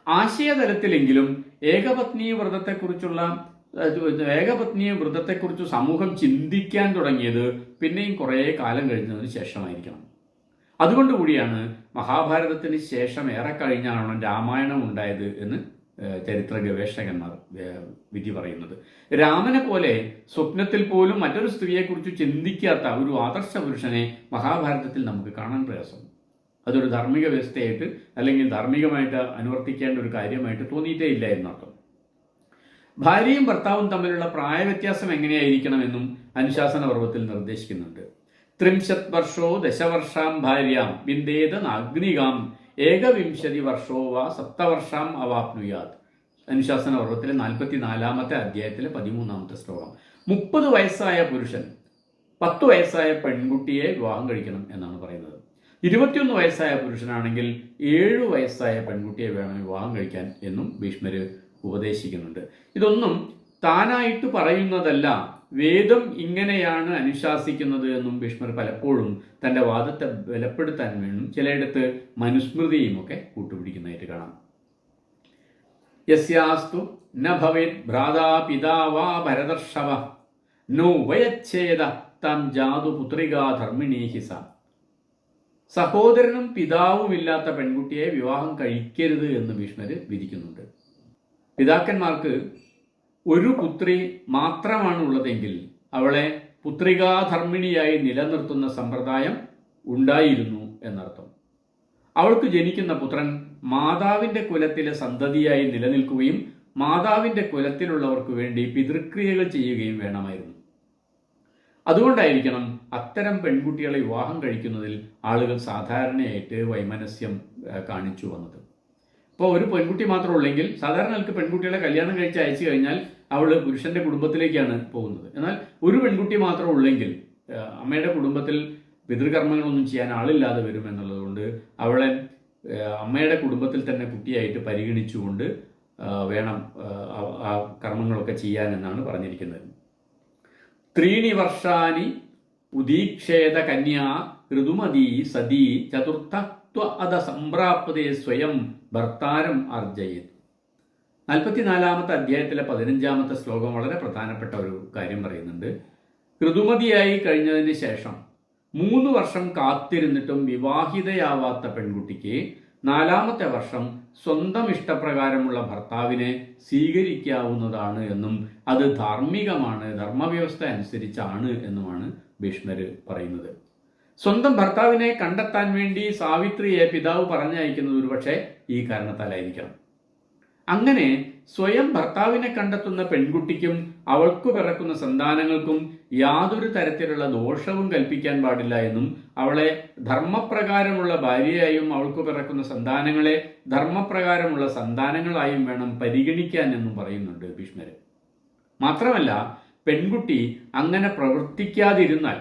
ആശയതലത്തിലെങ്കിലും ഏകപത്നി വ്രതത്തെക്കുറിച്ച് സമൂഹം ചിന്തിക്കാൻ തുടങ്ങിയത് പിന്നെയും കുറേ കാലം കഴിഞ്ഞതിന് ശേഷമായിരിക്കണം. അതുകൊണ്ടുകൂടിയാണ് മഹാഭാരതത്തിന് ശേഷം ഏറെ കഴിഞ്ഞാണ് രാമായണം ഉണ്ടായത് എന്ന് ചരിത്ര ഗവേഷകന്മാർ വിധി പറയുന്നത്. രാമനെ പോലെ സ്വപ്നത്തിൽ പോലും മറ്റൊരു സ്ത്രീയെക്കുറിച്ച് ചിന്തിക്കാത്ത ഒരു ആദർശ പുരുഷനെ മഹാഭാരതത്തിൽ നമുക്ക് കാണാൻ പ്രയാസം. അതൊരു ധാർമ്മിക വ്യവസ്ഥയായിട്ട് അല്ലെങ്കിൽ ധാർമ്മികമായിട്ട് അനുവർത്തിക്കേണ്ട ഒരു കാര്യമായിട്ട് തോന്നിയിട്ടേ ഇല്ല എന്നർത്ഥം. ഭാര്യയും ഭർത്താവും തമ്മിലുള്ള പ്രായവ്യത്യാസം എങ്ങനെയായിരിക്കണമെന്നും അനുശാസന പർവ്വത്തിൽ നിർദ്ദേശിക്കുന്നുണ്ട്. 30 വർഷോ ദശവർഷാം ഭാര്യാം വിന്ദേത നാഗ്നികാം 21 വർഷോ വാ 7 വർഷാം അവാപ്നുയാത്. അനുശാസന പർവ്വത്തിലെ 44-ാമത്തെ അധ്യായത്തിലെ 13-ാമത്തെ ശ്ലോകം. 30 വയസ്സായ പുരുഷൻ 10 വയസ്സായ പെൺകുട്ടിയെ വിവാഹം കഴിക്കണം എന്നാണ് പറയുന്നത്. 21 വയസ്സായ പുരുഷനാണെങ്കിൽ 7 വയസ്സായ പെൺകുട്ടിയെ വേണം വിവാഹം കഴിക്കാൻ എന്നും ഭീഷ്മര് ഉപദേശിക്കുന്നുണ്ട്. ഇതൊന്നും താനായിട്ട് പറയുന്നതല്ല, വേദം ഇങ്ങനെയാണ് അനുശാസിക്കുന്നത് എന്നും ഭീഷ്മർ പലപ്പോഴും തൻ്റെ വാദത്തെ ബലപ്പെടുത്താൻ വേണം ചിലയിടത്ത് മനുസ്മൃതിയും ഒക്കെ കൂട്ടുപിടിക്കുന്നതായിട്ട് കാണാം. യസ്യാസ്തു ന ഭവേത് ഭ്രാതാ പിതാ വാ ഭരതർഷവ നോ ഉപയച്ഛേദ താം ജാതു പുത്രികാ ധർമ്മിണീഹി സ. സഹോദരനും പിതാവുമില്ലാത്ത പെൺകുട്ടിയെ വിവാഹം കഴിക്കരുത് എന്ന് ഭീഷ്മർ വിധിക്കുന്നുണ്ട്. പിതാക്കന്മാർക്ക് ഒരു പുത്രി മാത്രമാണ് ഉള്ളതെങ്കിൽ അവളെ പുത്രികാധർമ്മിണിയായി നിലനിർത്തുന്ന സമ്പ്രദായം ഉണ്ടായിരുന്നു എന്നർത്ഥം. അവൾക്ക് ജനിക്കുന്ന പുത്രൻ മാതാവിൻ്റെ കുലത്തിലെ സന്തതിയായി നിലനിൽക്കുകയും മാതാവിൻ്റെ കുലത്തിലുള്ളവർക്ക് വേണ്ടി പിതൃക്രിയകൾ ചെയ്യുകയും വേണമായിരുന്നു. അതുകൊണ്ടായിരിക്കണം അത്തരം പെൺകുട്ടികളെ വിവാഹം കഴിക്കുന്നതിൽ ആളുകൾ സാധാരണയായിട്ട് വൈമനസ്യം കാണിച്ചു വന്നത്. ഇപ്പോൾ ഒരു പെൺകുട്ടി മാത്രം ഉള്ളെങ്കിൽ സാധാരണ ആൾക്ക് പെൺകുട്ടികളെ കല്യാണം കഴിച്ച് അയച്ചു കഴിഞ്ഞാൽ അവൾ പുരുഷന്റെ കുടുംബത്തിലേക്കാണ് പോകുന്നത്. എന്നാൽ ഒരു പെൺകുട്ടി മാത്രം ഉള്ളെങ്കിൽ അമ്മയുടെ കുടുംബത്തിൽ പിതൃകർമ്മങ്ങളൊന്നും ചെയ്യാൻ ആളില്ലാതെ വരും എന്നുള്ളതുകൊണ്ട് അവളെ അമ്മയുടെ കുടുംബത്തിൽ തന്നെ കുട്ടിയായിട്ട് പരിഗണിച്ചുകൊണ്ട് വേണം ആ കർമ്മങ്ങളൊക്കെ ചെയ്യാൻ എന്നാണ് പറഞ്ഞിരിക്കുന്നത്. 3 വർഷാനി ഉദീക്ഷേത കന്യാ ഋതുമതി സതി ചതുർത്ഥത്വ അത സംപ്രാപ്തേ സ്വയം ഭർത്താരം അർജയത്. 44-ാമത്തെ അധ്യായത്തിലെ 15-ാമത്തെ ശ്ലോകം വളരെ പ്രധാനപ്പെട്ട ഒരു കാര്യം പറയുന്നുണ്ട്. ഋതുമതിയായി കഴിഞ്ഞതിന് ശേഷം 3 വർഷം കാത്തിരുന്നിട്ടും വിവാഹിതയാവാത്ത പെൺകുട്ടിക്ക് 4-ാമത്തെ വർഷം സ്വന്തം ഇഷ്ടപ്രകാരമുള്ള ഭർത്താവിനെ സ്വീകരിക്കാവുന്നതാണ് എന്നും അത് ധാർമ്മികമാണ്, ധർമ്മവ്യവസ്ഥ അനുസരിച്ചാണ് എന്നുമാണ് ഭീഷ്മർ പറയുന്നത്. സ്വന്തം ഭർത്താവിനെ കണ്ടെത്താൻ വേണ്ടി സാവിത്രിയെ പിതാവ് പറഞ്ഞയക്കുന്നത് ഒരുപക്ഷെ ഈ കാരണത്താലായിരിക്കണം. അങ്ങനെ സ്വയം ഭർത്താവിനെ കണ്ടെത്തുന്ന പെൺകുട്ടിക്കും അവൾക്കു പിറക്കുന്ന സന്താനങ്ങൾക്കും യാതൊരു തരത്തിലുള്ള ദോഷവും കൽപ്പിക്കാൻ പാടില്ല എന്നും അവളെ ധർമ്മപ്രകാരമുള്ള ഭാര്യയായും അവൾക്കു പിറക്കുന്ന സന്താനങ്ങളെ ധർമ്മപ്രകാരമുള്ള സന്താനങ്ങളായും വേണം പരിഗണിക്കാൻ എന്നും പറയുന്നുണ്ട് ഭീഷ്മര്. മാത്രമല്ല, പെൺകുട്ടി അങ്ങനെ പ്രവർത്തിക്കാതിരുന്നാൽ,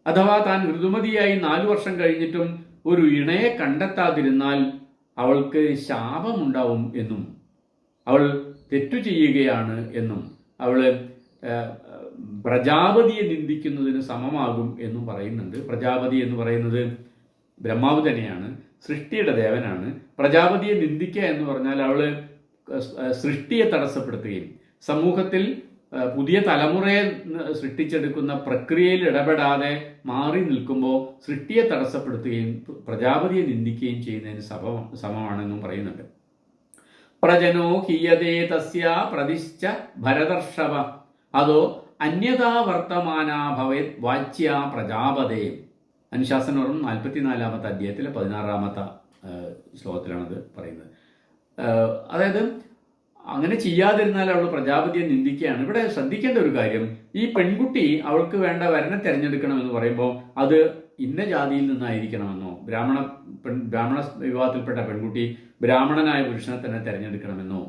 അഥവാ താൻ ഋതുമതിയായി 4 വർഷം കഴിഞ്ഞിട്ടും ഒരു ഇണയെ കണ്ടെത്താതിരുന്നാൽ അവൾക്ക് ശാപമുണ്ടാവും എന്നും അവൾ തെറ്റു ചെയ്യുകയാണ് എന്നും അവൾ പ്രജാപതിയെ നിന്ദിക്കുന്നതിന് സമമാകും എന്നും പറയുന്നുണ്ട്. പ്രജാപതി എന്ന് പറയുന്നത് ബ്രഹ്മാവ് തന്നെയാണ്, സൃഷ്ടിയുടെ ദേവനാണ്. പ്രജാപതിയെ നിന്ദിക്കുക എന്ന് പറഞ്ഞാൽ അവൾ സൃഷ്ടിയെ തടസ്സപ്പെടുത്തുകയും സമൂഹത്തിൽ പുതിയ തലമുറയെ സൃഷ്ടിച്ചെടുക്കുന്ന പ്രക്രിയയിൽ ഇടപെടാതെ മാറി നിൽക്കുമ്പോൾ സൃഷ്ടിയെ തടസ്സപ്പെടുത്തുകയും പ്രജാപതിയെ നിന്ദിക്കുകയും ചെയ്യുന്നതിന് സമമാണെന്നും പറയുന്നുണ്ട്. പ്രജനോ ഹീയതേ തസ്യ പ്രതിശ്ച ഭരതർഷഭ അതോ അന്യതാ വർത്തമാനാ ഭവേത് വാച്യ പ്രജാപതേ. അനുശാസനം 44-ാമത്തെ അധ്യായത്തിലെ 16-ാമത്തെ ശ്ലോകത്തിലാണത് പറയുന്നത്. അതായത് അങ്ങനെ ചെയ്യാതിരുന്നാൽ അവൾ പ്രജാപതിയെ നിന്ദിക്കുകയാണ്. ഇവിടെ ശ്രദ്ധിക്കേണ്ട ഒരു കാര്യം, ഈ പെൺകുട്ടി അവൾക്ക് വേണ്ട വരനെ തിരഞ്ഞെടുക്കണമെന്ന് പറയുമ്പോൾ അത് ഇന്ന ജാതിയിൽ നിന്നായിരിക്കണമെന്നോ, ബ്രാഹ്മണ വിഭാഗത്തിൽപ്പെട്ട പെൺകുട്ടി ബ്രാഹ്മണനായ പുരുഷനെ തന്നെ തിരഞ്ഞെടുക്കണമെന്നോ,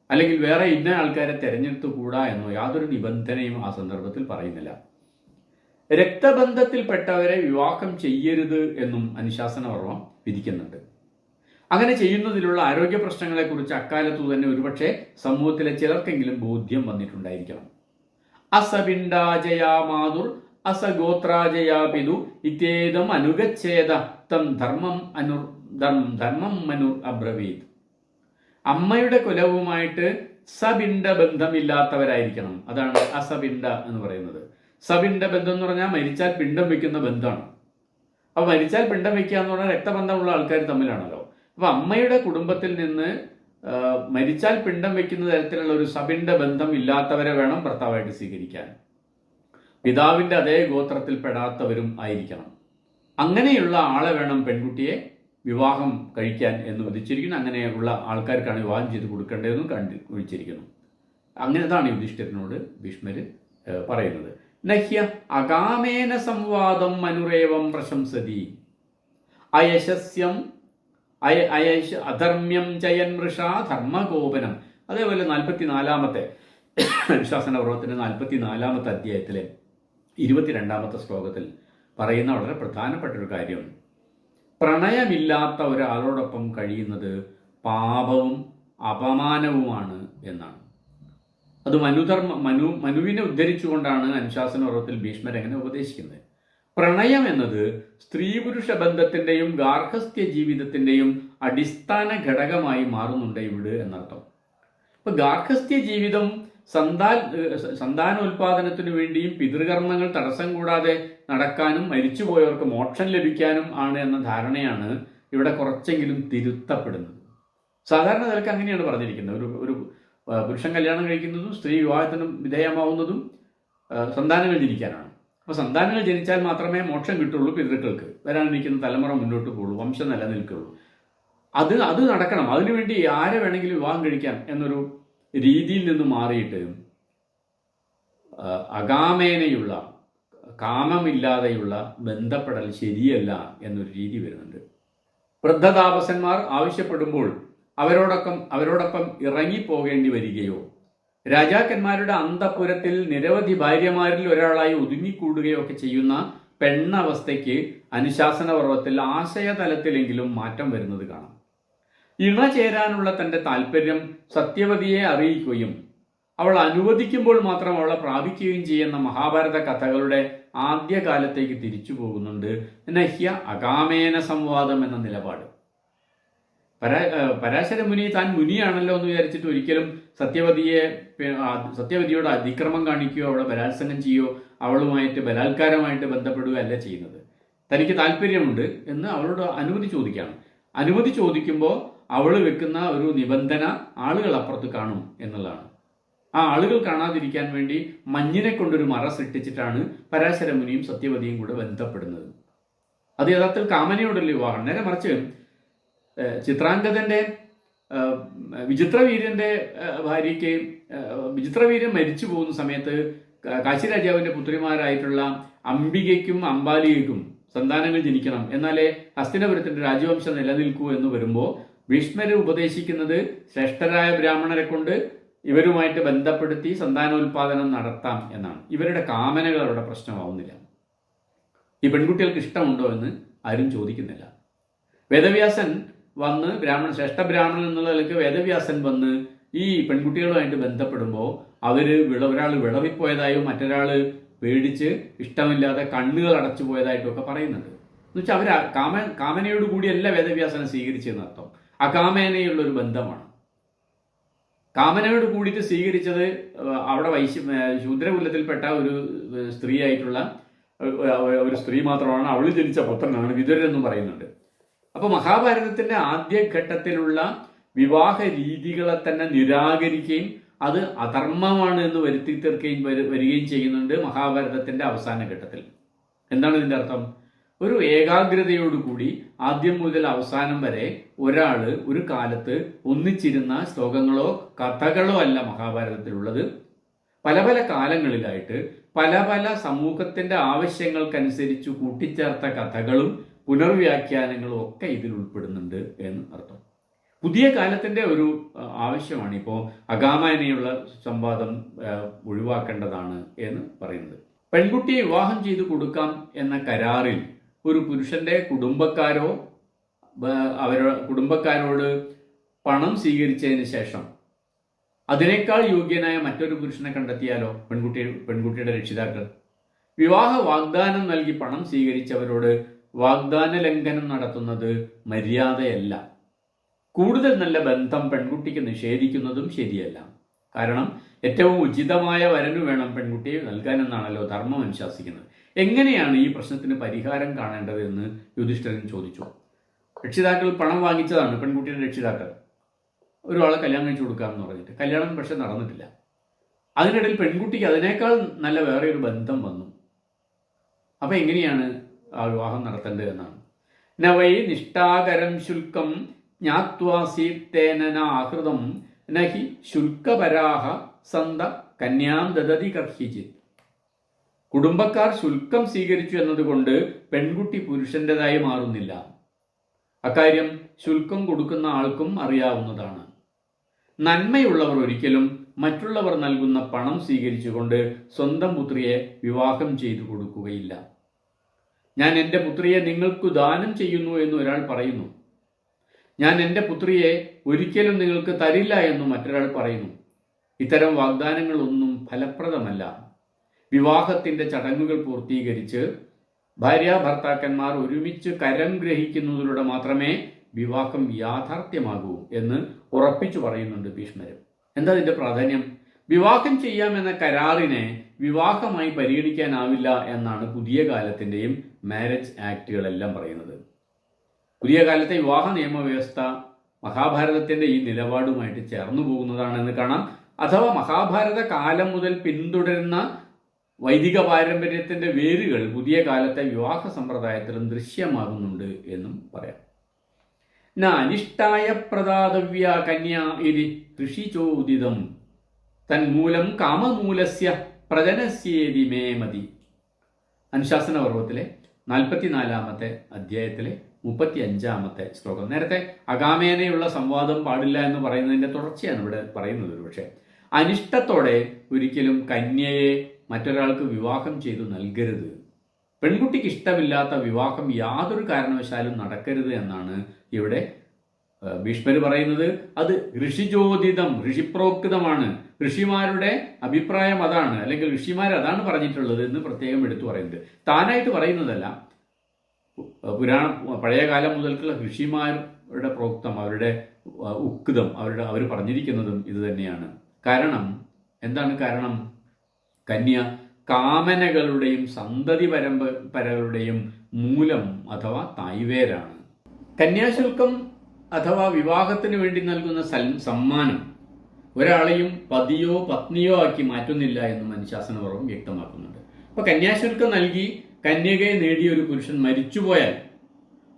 അല്ലെങ്കിൽ വേറെ ഇന്ന ആൾക്കാരെ തിരഞ്ഞെടുത്തുകൂടാ എന്നോ യാതൊരു നിബന്ധനയും ആ സന്ദർഭത്തിൽ പറയുന്നില്ല. രക്തബന്ധത്തിൽപ്പെട്ടവരെ വിവാഹം ചെയ്യരുത് എന്നും അനുശാസനപർവം വിധിക്കുന്നുണ്ട്. അങ്ങനെ ചെയ്യുന്നതിലുള്ള ആരോഗ്യ പ്രശ്നങ്ങളെക്കുറിച്ച് അക്കാലത്തു തന്നെ ഒരുപക്ഷെ സമൂഹത്തിലെ ചിലർക്കെങ്കിലും ബോധ്യം വന്നിട്ടുണ്ടായിരിക്കണം. അസപിണ്ടാജയാ മാതുർ അസഗോത്രാജയാ പിതു ഇത്യേദം അനുഗച്ഛേദ തം ധർമ്മം മനുർ അബ്രവീത്. അമ്മയുടെ കുലവുമായിട്ട് സപിണ്ഡ ബന്ധമില്ലാത്തവരായിരിക്കണം. അതാണ് അസപിണ്ഡ എന്ന് പറയുന്നത്. സപിണ്ഡ ബന്ധം എന്ന് പറഞ്ഞാൽ മരിച്ചാൽ പിണ്ടം വെക്കുന്ന ബന്ധമാണ്. അപ്പൊ മരിച്ചാൽ പിണ്ടം വെക്കുക എന്ന് പറഞ്ഞാൽ രക്തബന്ധമുള്ള ആൾക്കാർ തമ്മിലാണല്ലോ. അപ്പൊ അമ്മയുടെ കുടുംബത്തിൽ നിന്ന് മരിച്ചാൽ പിണ്ടം വെക്കുന്ന തരത്തിലുള്ള ഒരു സപിണ്ഡ ബന്ധം ഇല്ലാത്തവരെ വേണം ഭർത്താവായിട്ട് സ്വീകരിക്കാൻ. പിതാവിന്റെ അതേ ഗോത്രത്തിൽ പെടാത്തവരും ആയിരിക്കണം. അങ്ങനെയുള്ള ആളെ വേണം പെൺകുട്ടിയെ വിവാഹം കഴിക്കാൻ എന്ന് വിധിച്ചിരിക്കുന്നു. അങ്ങനെയുള്ള ആൾക്കാർക്കാണ് വിവാഹം ചെയ്ത് കൊടുക്കേണ്ടതെന്നും വിധിച്ചിരിക്കുന്നു. അങ്ങനെതാണ് യുധിഷ്ഠിരനോട് ഭീഷ്മര് പറയുന്നത്. നഹ്യ അകാമേന സംവാദം മനുരേവം പ്രശംസതി അയശസ്യം അധർമ്മ്യം ചയൻ മൃഷാ ധർമ്മകോപനം. അതേപോലെ 44-ാമത്തെ അനുശാസന പർവ്വത്തിന്റെ 44-ാമത്തെ അധ്യായത്തിലെ 22-ാമത്തെ ശ്ലോകത്തിൽ പറയുന്ന വളരെ പ്രധാനപ്പെട്ട ഒരു കാര്യം, പ്രണയമില്ലാത്ത ഒരാളോടൊപ്പം കഴിയുന്നത് പാപവും അപമാനവുമാണ് എന്നാണ്. അത് മനുവിനെ ഉദ്ധരിച്ചുകൊണ്ടാണ് അനുശാസന പർവ്വത്തിൽ ഭീഷ്മർ എങ്ങനെ ഉപദേശിക്കുന്നത്. പ്രണയം എന്നത് സ്ത്രീ പുരുഷ ബന്ധത്തിന്റെയും ഗാർഹസ്ഥ്യ ജീവിതത്തിന്റെയും അടിസ്ഥാന ഘടകമായി മാറുന്നുണ്ട് ഇവിടെ എന്നർത്ഥം. ഇപ്പൊ ഗാർഹസ്ഥ്യ ജീവിതം സന്താനോൽപാദനത്തിനു വേണ്ടിയും പിതൃകർമ്മങ്ങൾ തടസ്സം കൂടാതെ നടക്കാനും മരിച്ചുപോയവർക്ക് മോക്ഷം ലഭിക്കാനും ആണ് എന്ന ധാരണയാണ് ഇവിടെ കുറച്ചെങ്കിലും തിരുത്തപ്പെടുന്നത്. സാധാരണ നിലക്ക് അങ്ങനെയാണ് പറഞ്ഞിരിക്കുന്നത്. ഒരു പുരുഷൻ കല്യാണം കഴിക്കുന്നതും സ്ത്രീ വിവാഹത്തിനും വിധേയമാവുന്നതും സന്താനങ്ങൾ ജനിക്കാനാണ്. അപ്പോൾ സന്താനങ്ങൾ ജനിച്ചാൽ മാത്രമേ മോക്ഷം കിട്ടുള്ളൂ, പിതൃക്കൾക്ക് വരാനിരിക്കുന്ന തലമുറ മുന്നോട്ട് പോകുള്ളൂ, വംശം നിലനിൽക്കുള്ളൂ. അത് നടക്കണം. അതിനുവേണ്ടി ആരെ വേണമെങ്കിലും വിവാഹം കഴിക്കാം എന്നൊരു രീതിയിൽ നിന്ന് മാറിയിട്ട് അകാമേനയുള്ള കാമമില്ലാതെയുള്ള ബന്ധപ്പെടൽ ശരിയല്ല എന്നൊരു രീതി വരുന്നുണ്ട്. വൃദ്ധതാപസന്മാർ ആവശ്യപ്പെടുമ്പോൾ അവരോടൊപ്പം ഇറങ്ങിപ്പോകേണ്ടി വരികയോ രാജാക്കന്മാരുടെ അന്തഃപുരത്തിൽ നിരവധി ഭാര്യമാരിൽ ഒരാളായി ഒതുങ്ങിക്കൂടുകയോ ഒക്കെ ചെയ്യുന്ന പെണ്ണവസ്ഥയ്ക്ക് അനുശാസന പർവ്വത്തിൽ ആശയതലത്തിലെങ്കിലും മാറ്റം വരുന്നത് കാണാം. ഇണ ചേരാനുള്ള തന്റെ താല്പര്യം സത്യവതിയെ അറിയിക്കുകയും അവൾ അനുവദിക്കുമ്പോൾ മാത്രം അവളെ പ്രാപിക്കുകയും ചെയ്യുന്ന മഹാഭാരത കഥകളുടെ ആദ്യകാലത്തേക്ക് തിരിച്ചു പോകുന്നുണ്ട്. നഹ്യ അകാമേന സംവാദം എന്ന നിലപാട്. പരാശര മുനി താൻ മുനിയാണല്ലോ എന്ന് വിചാരിച്ചിട്ട് ഒരിക്കലും സത്യവതിയോട് അതിക്രമം കാണിക്കുകയോ അവളെ ബലാത്സംഗം ചെയ്യുകയോ അവളുമായിട്ട് ബലാത്കാരമായിട്ട് ബന്ധപ്പെടുകയോ അല്ല ചെയ്യുന്നത്. തനിക്ക് താല്പര്യമുണ്ട് എന്ന് അവളോട് അനുമതി ചോദിക്കുകയാണ്. അനുമതി ചോദിക്കുമ്പോൾ അവൾ വെക്കുന്ന ഒരു നിബന്ധന ആളുകൾ അപ്പുറത്ത് കാണും എന്നുള്ളതാണ്. ആ ആളുകൾ കാണാതിരിക്കാൻ വേണ്ടി മഞ്ഞിനെ കൊണ്ടൊരു മറ സൃഷ്ടിച്ചിട്ടാണ് പരാശര മുനിയും സത്യവതിയും കൂടെ ബന്ധപ്പെടുന്നത്. അത് യഥാർത്ഥത്തിൽ കാമനയോടുള്ള വിവാഹം. നേരെ മറിച്ച് ചിത്രാംഗതന്റെ വിചിത്രവീര്യന്റെ ഭാര്യയ്ക്ക് വിചിത്രവീര്യൻ മരിച്ചു പോകുന്ന സമയത്ത് കാശി രാജാവിന്റെ പുത്രിമാരായിട്ടുള്ള അംബികയ്ക്കും അംബാലികയ്ക്കും സന്താനങ്ങൾ ജനിക്കണം, എന്നാലേ ഹസ്തിനപുരത്തിന്റെ രാജവംശം നിലനിൽക്കൂ എന്ന് വരുമ്പോൾ ഭീഷ്മര് ഉപദേശിക്കുന്നത് ശ്രേഷ്ഠരായ ബ്രാഹ്മണരെ കൊണ്ട് ഇവരുമായിട്ട് ബന്ധപ്പെടുത്തി സന്താനോൽപാദനം നടത്താം എന്നാണ്. ഇവരുടെ കാമനകൾ അവരുടെ പ്രശ്നമാവുന്നില്ല. ഈ പെൺകുട്ടികൾക്ക് ഇഷ്ടമുണ്ടോ എന്ന് ആരും ചോദിക്കുന്നില്ല. വേദവ്യാസൻ വന്ന് ശ്രേഷ്ഠ ബ്രാഹ്മണൻ എന്നുള്ള നിലയ്ക്ക് വേദവ്യാസൻ വന്ന് ഈ പെൺകുട്ടികളുമായിട്ട് ബന്ധപ്പെടുമ്പോൾ ഒരാൾ വിളവിപ്പോയതായും മറ്റൊരാൾ പേടിച്ച് ഇഷ്ടമില്ലാതെ കണ്ണുകൾ അടച്ചു പോയതായിട്ടും ഒക്കെ പറയുന്നുണ്ട്. എന്ന് വെച്ചാൽ അവർ കാമനയോട് കൂടിയല്ല വേദവ്യാസനെ സ്വീകരിച്ചതെന്നർത്ഥം. അകാമേനയുള്ളൊരു ബന്ധമാണ്. കാമനയോട് കൂടിയിട്ട് സ്വീകരിച്ചത് അവിടെ ശൂദ്രകുലത്തിൽപ്പെട്ട ഒരു സ്ത്രീ ആയിട്ടുള്ള ഒരു സ്ത്രീ മാത്രമാണ്. അവൾ ജനിച്ച പുത്രനാണ് വിതുരരെന്ന് പറയുന്നുണ്ട്. അപ്പൊ മഹാഭാരതത്തിന്റെ ആദ്യഘട്ടത്തിലുള്ള വിവാഹ രീതികളെ തന്നെ നിരാകരിക്കുകയും അത് അധർമ്മമാണ് എന്ന് വരുത്തി തീർക്കുകയും വരികയും ചെയ്യുന്നുണ്ട് മഹാഭാരതത്തിന്റെ അവസാന ഘട്ടത്തിൽ. എന്താണ് ഇതിന്റെ അർത്ഥം? ഒരു ഏകാഗ്രതയോടുകൂടി ആദ്യം മുതൽ അവസാനം വരെ ഒരാള് ഒരു കാലത്ത് ഒന്നിച്ചിരുന്ന ശ്ലോകങ്ങളോ കഥകളോ അല്ല മഹാഭാരതത്തിലുള്ളത്. പല പല കാലങ്ങളിലായിട്ട് പല പല സമൂഹത്തിന്റെ ആവശ്യങ്ങൾക്കനുസരിച്ച് കൂട്ടിച്ചേർത്ത കഥകളും പുനർവ്യാഖ്യാനങ്ങളും ഒക്കെ ഇതിൽ ഉൾപ്പെടുന്നുണ്ട് എന്ന് അർത്ഥം. പുതിയ കാലത്തിന്റെ ഒരു ആവശ്യമാണ് ഇപ്പോൾ അകാമേനയുള്ള സംവാദം ഒഴിവാക്കേണ്ടതാണ് എന്ന് പറയുന്നത്. പെൺകുട്ടിയെ വിവാഹം ചെയ്തു കൊടുക്കാം എന്ന കരാറിൽ ഒരു പുരുഷന്റെ കുടുംബക്കാരോട് പണം സ്വീകരിച്ചതിന് ശേഷം അതിനേക്കാൾ യോഗ്യനായ മറ്റൊരു പുരുഷനെ കണ്ടെത്തിയാലോ പെൺകുട്ടിയുടെ രക്ഷിതാക്കൾ വിവാഹ വാഗ്ദാനം നൽകി പണം സ്വീകരിച്ചവരോട് വാഗ്ദാന ലംഘനം നടത്തുന്നത് മര്യാദയല്ല. കൂടുതൽ നല്ല ബന്ധം പെൺകുട്ടിക്ക് നിഷേധിക്കുന്നതും ശരിയല്ല. കാരണം ഏറ്റവും ഉചിതമായ വരനു വേണം പെൺകുട്ടിയെ നൽകാനെന്നാണല്ലോ ധർമ്മം അനുശാസിക്കുന്നത്. എങ്ങനെയാണ് ഈ പ്രശ്നത്തിന് പരിഹാരം കാണേണ്ടത് എന്ന് യുധിഷ്ഠിരൻ ചോദിച്ചു. രക്ഷിതാക്കൾ പണം വാങ്ങിച്ചതാണ്, പെൺകുട്ടിയുടെ രക്ഷിതാക്കൾ ഒരാളെ കല്യാണം കഴിച്ചു കൊടുക്കാമെന്ന് പറഞ്ഞിട്ട്. കല്യാണം പക്ഷെ നടന്നിട്ടില്ല. അതിനിടയിൽ പെൺകുട്ടിക്ക് അതിനേക്കാൾ നല്ല വേറെ ഒരു ബന്ധം വന്നു. അപ്പൊ എങ്ങനെയാണ് ആ വിവാഹം നടത്തേണ്ടത് എന്നാണ്. നവൈ നിഷ്ഠാകരം ശുൽക്കം ജ്ഞാത്വാസീത്തേനാഹൃതം നഹി ശുൽക്കപരാഹ സന്ത കന്യാം ദദതി കർഹിച്ചിത്. കുടുംബക്കാർ ശുൽക്കം സ്വീകരിച്ചു എന്നതുകൊണ്ട് പെൺകുട്ടി പുരുഷന്റേതായി മാറുന്നില്ല. അക്കാര്യം ശുൽക്കം കൊടുക്കുന്ന ആൾക്കും അറിയാവുന്നതാണ്. നന്മയുള്ളവർ ഒരിക്കലും മറ്റുള്ളവർ നൽകുന്ന പണം സ്വീകരിച്ചുകൊണ്ട് സ്വന്തം പുത്രിയെ വിവാഹം ചെയ്തു കൊടുക്കുകയില്ല. ഞാൻ എൻ്റെ പുത്രിയെ നിങ്ങൾക്ക് ദാനം ചെയ്യുന്നു എന്ന് ഒരാൾ പറയുന്നു. ഞാൻ എൻ്റെ പുത്രിയെ ഒരിക്കലും നിങ്ങൾക്ക് തരില്ല എന്നും മറ്റൊരാൾ പറയുന്നു. ഇത്തരം വാഗ്ദാനങ്ങളൊന്നും ഫലപ്രദമല്ല. വിവാഹത്തിൻ്റെ ചടങ്ങുകൾ പൂർത്തീകരിച്ച് ഭാര്യാഭർത്താക്കന്മാർ ഒരുമിച്ച് കരം ഗ്രഹിക്കുന്നതിലൂടെ മാത്രമേ വിവാഹം യാഥാർത്ഥ്യമാകൂ എന്ന് ഉറപ്പിച്ചു പറയുന്നുണ്ട് ഭീഷ്മര്. എന്താ അതിൻ്റെ പ്രാധാന്യം? വിവാഹം ചെയ്യാമെന്ന കരാറിനെ വിവാഹമായി പരിഗണിക്കാനാവില്ല എന്നാണ് പുതിയ കാലത്തിൻ്റെയും മാരേജ് ആക്ടുകളെല്ലാം പറയുന്നത്. പുതിയ കാലത്തെ വിവാഹ നിയമവ്യവസ്ഥ മഹാഭാരതത്തിന്റെ ഈ നിലപാടുമായിട്ട് ചേർന്നു പോകുന്നതാണെന്ന് കാണാം. അഥവാ മഹാഭാരത കാലം മുതൽ പിന്തുടരുന്ന വൈദിക പാരമ്പര്യത്തിന്റെ വേരുകൾ പുതിയ കാലത്തെ വിവാഹ സമ്പ്രദായത്തിലും ദൃശ്യമാകുന്നുണ്ട് എന്നും പറയാം. അനിഷ്ടായ പ്രദാതവ്യ കന്യ ഇതി ഋഷിചോദിതം തന്മൂലം കാമമൂലസ്യ പ്രജനസ്യേതി മേ മതി. അനുശാസന പർവ്വത്തിലെ 44-ാമത്തെ അധ്യായത്തിലെ 35-ാമത്തെ ശ്ലോകം. നേരത്തെ അകാമേനയുള്ള സംവാദം പാടില്ല എന്ന് പറയുന്നതിന്റെ തുടർച്ചയാണ് ഇവിടെ പറയുന്നത്. ഒരുപക്ഷെ അനിഷ്ടത്തോടെ ഒരിക്കലും കന്യയെ മറ്റൊരാൾക്ക് വിവാഹം ചെയ്തു നൽകരുത്. പെൺകുട്ടിക്ക് ഇഷ്ടമില്ലാത്ത വിവാഹം യാതൊരു കാരണവശാലും നടക്കരുത് എന്നാണ് ഇവിടെ ഭീഷ്മർ പറയുന്നത് അത് ഋഷിചോദിതം, ഋഷിപ്രോക്തമാണ്, ഋഷിമാരുടെ അഭിപ്രായം അതാണ്, അല്ലെങ്കിൽ ഋഷിമാർ അതാണ് പറഞ്ഞിട്ടുള്ളത് എന്ന് പ്രത്യേകം എടുത്തു പറയുന്നത്. താനായിട്ട് പറയുന്നതല്ല, പഴയ കാലം മുതൽക്കുള്ള ഋഷിമാരുടെ പ്രോക്തം, അവരുടെ ഉക്തം, അവർ പറഞ്ഞിരിക്കുന്നതും ഇത് തന്നെയാണ്. കാരണം എന്താണ് കാരണം? കന്യ കാമനകളുടെയും സന്തതി പരമ്പരകളുടെയും മൂലം അഥവാ തായ്വേരാണ്. കന്യാശുൽക്കം അഥവാ വിവാഹത്തിന് വേണ്ടി നൽകുന്ന സമ്മാനം ഒരാളെയും പതിയോ പത്നിയോ ആക്കി മാറ്റുന്നില്ല എന്ന് അനുശാസനപർവം വ്യക്തമാക്കുന്നുണ്ട്. അപ്പോൾ കന്യാശുൽക്കം നൽകി കന്യകയെ നേടിയ ഒരു പുരുഷൻ മരിച്ചുപോയാൽ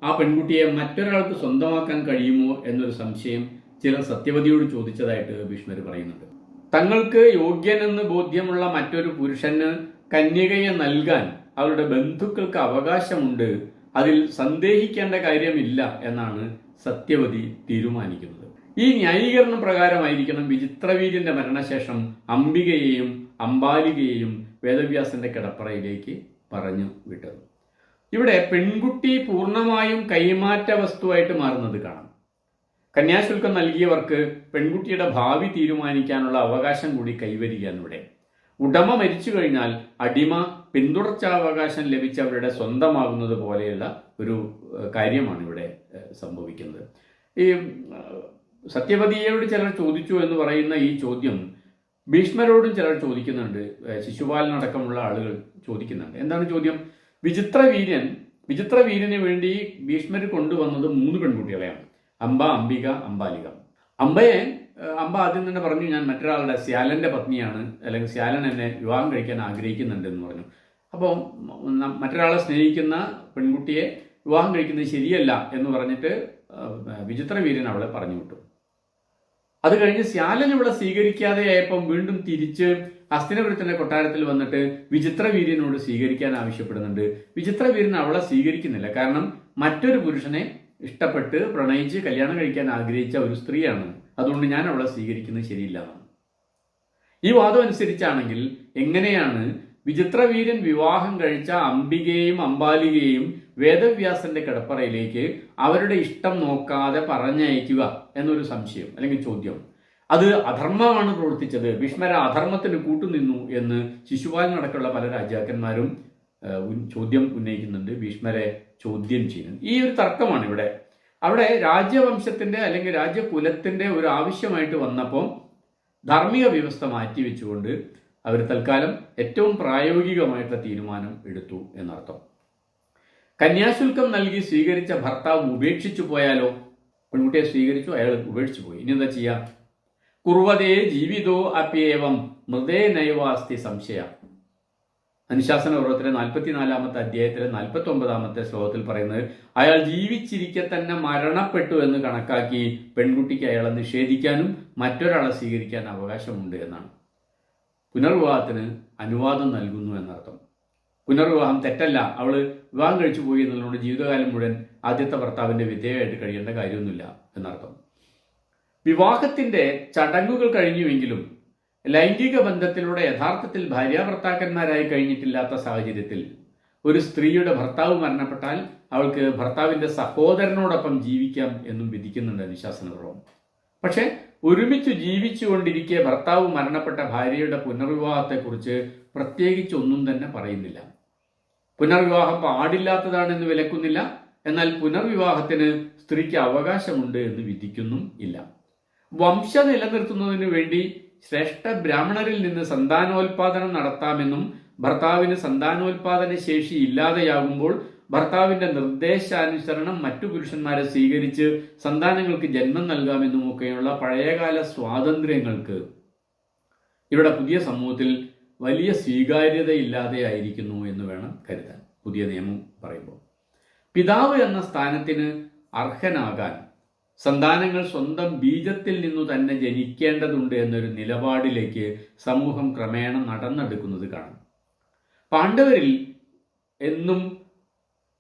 ആ പെൺകുട്ടിയെ മറ്റൊരാൾക്ക് സ്വന്തമാക്കാൻ കഴിയുമോ എന്നൊരു സംശയം ചിലർ സത്യവതിയോട് ചോദിച്ചതായിട്ട് ഭീഷ്മർ പറയുന്നുണ്ട്. തങ്ങൾക്ക് യോഗ്യനെന്ന് ബോധ്യമുള്ള മറ്റൊരു പുരുഷന് കന്യകയെ നൽകാൻ അവരുടെ ബന്ധുക്കൾക്ക് അവകാശമുണ്ട്, അതിൽ സന്ദേഹിക്കേണ്ട കാര്യമില്ല എന്നാണ് സത്യവതി തീരുമാനിക്കുന്നത്. ഈ ന്യായീകരണം പ്രകാരമായിരിക്കണം വിചിത്രവീര്യന്റെ മരണശേഷം അംബികയെയും അംബാലികയെയും വേദവ്യാസന്റെ കിടപ്പറയിലേക്ക് പറഞ്ഞു വിട്ടത്. ഇവിടെ പെൺകുട്ടി പൂർണ്ണമായും കൈമാറ്റ വസ്തുവായിട്ട് മാറുന്നത് കാണാം. കന്യാശുൽക്കം നൽകിയവർക്ക് പെൺകുട്ടിയുടെ ഭാവി തീരുമാനിക്കാനുള്ള അവകാശം കൂടി കൈവരികയാണ് ഇവിടെ. ഉടമ മരിച്ചു കഴിഞ്ഞാൽ അടിമ പിന്തുടർച്ചാവകാശം ലഭിച്ചവരുടെ സ്വന്തമാകുന്നത് പോലെയുള്ള ഒരു കാര്യമാണ് ഇവിടെ സംഭവിക്കുന്നത്. ഈ സത്യവതിയോട് ചിലർ ചോദിച്ചു എന്ന് പറയുന്ന ഈ ചോദ്യം ഭീഷ്മരോടും ചിലർ ചോദിക്കുന്നുണ്ട്, ശിശുപാലനടക്കമുള്ള ആളുകൾ ചോദിക്കുന്നുണ്ട്. എന്താണ് ചോദ്യം? വിചിത്രവീര്യന് വേണ്ടി ഭീഷ്മർ കൊണ്ടുവന്നത് 3 പെൺകുട്ടികളെയാണ്, അംബ, അംബിക, അംബാലിക. അംബ ആദ്യം തന്നെ പറഞ്ഞു, ഞാൻ മറ്റൊരാളുടെ ശ്യാലന്റെ പത്നിയാണ്, അല്ലെങ്കിൽ ശ്യാലൻ എന്നെ വിവാഹം കഴിക്കാൻ ആഗ്രഹിക്കുന്നുണ്ട് എന്ന് പറഞ്ഞു. അപ്പോൾ മറ്റൊരാളെ സ്നേഹിക്കുന്ന പെൺകുട്ടിയെ വിവാഹം കഴിക്കുന്നത് ശരിയല്ല എന്ന് പറഞ്ഞിട്ട് വിചിത്രവീര്യൻ അവളെ പറഞ്ഞു വിട്ടു. അത് കഴിഞ്ഞ് ശ്യാലൻ ഇവിടെ സ്വീകരിക്കാതെയായപ്പം വീണ്ടും തിരിച്ച് ഹസ്തിനപുരത്തിന്റെ കൊട്ടാരത്തിൽ വന്നിട്ട് വിചിത്രവീര്യനോട് സ്വീകരിക്കാൻ ആവശ്യപ്പെടുന്നുണ്ട്. വിചിത്രവീര്യൻ അവളെ സ്വീകരിക്കുന്നില്ല. കാരണം മറ്റൊരു പുരുഷനെ ഇഷ്ടപ്പെട്ട് പ്രണയിച്ച് കല്യാണം കഴിക്കാൻ ആഗ്രഹിച്ച ഒരു സ്ത്രീയാണ്, അതുകൊണ്ട് ഞാൻ അവളെ സ്വീകരിക്കുന്നത് ശരിയില്ല എന്നാണ്. ഈ വാദം അനുസരിച്ചാണെങ്കിൽ എങ്ങനെയാണ് വിചിത്രവീര്യൻ വിവാഹം കഴിച്ച അംബികയെയും അംബാലികയെയും വേദവ്യാസന്റെ കിടപ്പറയിലേക്ക് അവരുടെ ഇഷ്ടം നോക്കാതെ പറഞ്ഞയക്കുക എന്നൊരു സംശയം അല്ലെങ്കിൽ ചോദ്യം? അത് അധർമ്മമാണ് പ്രവർത്തിച്ചത്, ഭീഷ്മര അധർമ്മത്തിന് കൂട്ടുനിന്നു എന്ന് ശിശുപാലനടക്കമുള്ള പല രാജാക്കന്മാരും ചോദ്യം ഉന്നയിക്കുന്നുണ്ട്, ഭീഷ്മരെ ചോദ്യം ചെയ്യുന്നു. ഈ ഒരു തർക്കമാണ് ഇവിടെ. അവിടെ രാജ്യവംശത്തിന്റെ അല്ലെങ്കിൽ രാജ്യകുലത്തിന്റെ ഒരു ആവശ്യമായിട്ട് വന്നപ്പോൾ ധാർമ്മിക വ്യവസ്ഥ മാറ്റിവെച്ചുകൊണ്ട് അവർ തൽക്കാലം ഏറ്റവും പ്രായോഗികമായിട്ടുള്ള തീരുമാനം എടുത്തു എന്നർത്ഥം. കന്യാശുൽക്കം നൽകി സ്വീകരിച്ച ഭർത്താവ് ഉപേക്ഷിച്ചു പോയാലോ? പെൺകുട്ടിയെ സ്വീകരിച്ചു, അയാൾ ഉപേക്ഷിച്ചു പോയി, ഇനി എന്താ ചെയ്യാ? കുർവതേ ജീവിതോ അപ്യേവം മൃതേ നൈവാസ്തി സംശയ. അനുശാസന പർവ്വത്തിലെ 44-ാമത്തെ അധ്യായത്തിലെ 49-ാമത്തെ ശ്ലോകത്തിൽ പറയുന്നത്, അയാൾ ജീവിച്ചിരിക്കെ തന്നെ മരണപ്പെട്ടു എന്ന് കണക്കാക്കി പെൺകുട്ടിക്ക് അയാളെ നിഷേധിക്കാനും മറ്റൊരാളെ സ്വീകരിക്കാൻ അവകാശമുണ്ട് എന്നാണ്. പുനർവിവാഹത്തിന് അനുവാദം നൽകുന്നു എന്നർത്ഥം. പുനർവിവാഹം തെറ്റല്ല, അവൾ വിവാഹം കഴിച്ചു പോയി എന്നുള്ളതുകൊണ്ട് ജീവിതകാലം മുഴുവൻ ആദ്യത്തെ ഭർത്താവിന്റെ വിധേയമായിട്ട് കഴിയേണ്ട കാര്യമൊന്നുമില്ല എന്നർത്ഥം. വിവാഹത്തിന്റെ ചടങ്ങുകൾ കഴിഞ്ഞുവെങ്കിലും ലൈംഗിക ബന്ധത്തിലൂടെ യഥാർത്ഥത്തിൽ ഭാര്യാഭർത്താക്കന്മാരായി കഴിഞ്ഞിട്ടില്ലാത്ത സാഹചര്യത്തിൽ ഒരു സ്ത്രീയുടെ ഭർത്താവ് മരണപ്പെട്ടാൽ അവൾക്ക് ഭർത്താവിന്റെ സഹോദരനോടൊപ്പം ജീവിക്കാം എന്നും വിധിക്കുന്നുണ്ട് അനുശാസനപർവം. പക്ഷെ ഒരുമിച്ച് ജീവിച്ചുകൊണ്ടിരിക്കെ ഭർത്താവ് മരണപ്പെട്ട ഭാര്യയുടെ പുനർവിവാഹത്തെക്കുറിച്ച് പ്രത്യേകിച്ച് ഒന്നും തന്നെ പറയുന്നില്ല. പുനർവിവാഹം പാടില്ലാത്തതാണെന്ന് വിലക്കുന്നില്ല, എന്നാൽ പുനർവിവാഹത്തിന് സ്ത്രീക്ക് അവകാശമുണ്ട് എന്ന് വിധിക്കുന്നും ഇല്ല. വംശ നിലനിർത്തുന്നതിന് വേണ്ടി ശ്രേഷ്ഠ ബ്രാഹ്മണരിൽ നിന്ന് സന്താനോൽപാദനം നടത്താമെന്നും ഭർത്താവിന് സന്താനോൽപാദന ശേഷി ഇല്ലാതെയാകുമ്പോൾ ഭർത്താവിന്റെ നിർദ്ദേശാനുസരണം മറ്റു പുരുഷന്മാരെ സ്വീകരിച്ച് സന്താനങ്ങൾക്ക് ജന്മം നൽകാമെന്നുമൊക്കെയുള്ള പഴയകാല സ്വാതന്ത്ര്യങ്ങൾക്ക് ഇവിടെ പുതിയ സമൂഹത്തിൽ വലിയ സ്വീകാര്യതയില്ലാതെയായിരിക്കുന്നു എന്ന് വേണം കരുതാൻ. പുതിയ നിയമം പറയുമ്പോൾ പിതാവ് എന്ന സ്ഥാനത്തിന് അർഹനാകാൻ സന്താനങ്ങൾ സ്വന്തം ബീജത്തിൽ നിന്നു തന്നെ ജനിക്കേണ്ടതുണ്ട് എന്നൊരു നിലപാടിലേക്ക് സമൂഹം ക്രമേണ നടന്നെടുക്കുന്നത് കാണാം.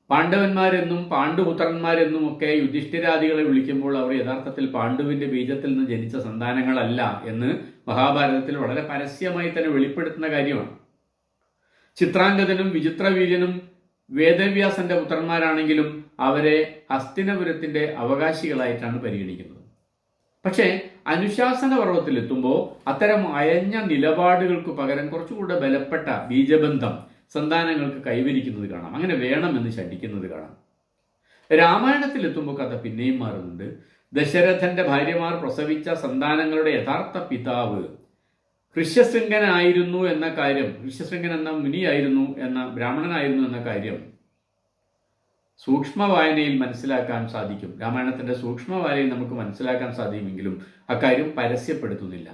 പാണ്ഡവന്മാരെന്നും പാണ്ഡുപുത്രന്മാരെന്നും ഒക്കെ യുധിഷ്ഠിരാദികളെ വിളിക്കുമ്പോൾ അവർ യഥാർത്ഥത്തിൽ പാണ്ഡുവിന്റെ ബീജത്തിൽ നിന്ന് ജനിച്ച സന്താനങ്ങളല്ല എന്ന് മഹാഭാരതത്തിൽ വളരെ പരസ്യമായി തന്നെ വെളിപ്പെടുത്തുന്ന കാര്യമാണ്. ചിത്രാംഗതനും വിചിത്രവീര്യനും വേദവ്യാസന്റെ പുത്രന്മാരാണെങ്കിലും അവരെ ഹസ്തിനപുരത്തിൻ്റെ അവകാശികളായിട്ടാണ് പരിഗണിക്കുന്നത്. പക്ഷേ അനുശാസന പർവ്വത്തിലെത്തുമ്പോൾ അത്തരം അയഞ്ഞ നിലപാടുകൾക്ക് പകരം കുറച്ചുകൂടെ ബലപ്പെട്ട ബീജബന്ധം സന്താനങ്ങൾക്ക് കൈവരിക്കുന്നത് കാണാം. അങ്ങനെ വേണമെന്ന് ശഠിക്കുന്നത് കാണാം. രാമായണത്തിലെത്തുമ്പോൾ കഥ പിന്നെയും മാറുന്നുണ്ട്. ദശരഥന്റെ ഭാര്യമാർ പ്രസവിച്ച സന്താനങ്ങളുടെ യഥാർത്ഥ പിതാവ് ഋഷ്യശൃംഖനായിരുന്നു എന്ന കാര്യം, ഋഷ്യശൃംഖൻ എന്ന മുനിയായിരുന്നു, എന്ന ബ്രാഹ്മണനായിരുന്നു എന്ന കാര്യം സൂക്ഷ്മ വായനയിൽ മനസ്സിലാക്കാൻ സാധിക്കും. രാമായണത്തിന്റെ സൂക്ഷ്മ വായനയിൽ നമുക്ക് മനസ്സിലാക്കാൻ സാധിക്കുമെങ്കിലും അക്കാര്യം പരസ്യപ്പെടുത്തുന്നില്ല.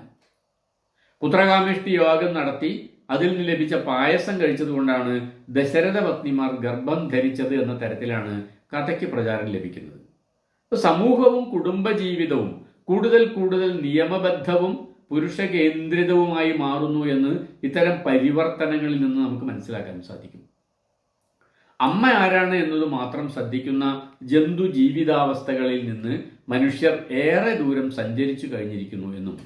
പുത്രകാമേഷ്ടി യാഗം നടത്തി അതിൽ നിന്ന് ലഭിച്ച പായസം കഴിച്ചതുകൊണ്ടാണ് ദശരഥ പത്നിമാർ ഗർഭം ധരിച്ചത് എന്ന തരത്തിലാണ് കഥയ്ക്ക് പ്രചാരം ലഭിക്കുന്നത്. സമൂഹവും കുടുംബജീവിതവും കൂടുതൽ കൂടുതൽ നിയമബദ്ധവും പുരുഷ കേന്ദ്രിതവുമായി മാറുന്നു എന്ന് ഇത്തരം പരിവർത്തനങ്ങളിൽ നിന്ന് നമുക്ക് മനസ്സിലാക്കാൻ സാധിക്കും. അമ്മ ആരാണ് എന്നത് മാത്രം ശ്രദ്ധിക്കുന്ന ജന്തു ജീവിതാവസ്ഥകളിൽ നിന്ന് മനുഷ്യർ ഏറെ ദൂരം സഞ്ചരിച്ചു കഴിഞ്ഞിരിക്കുന്നു എന്നും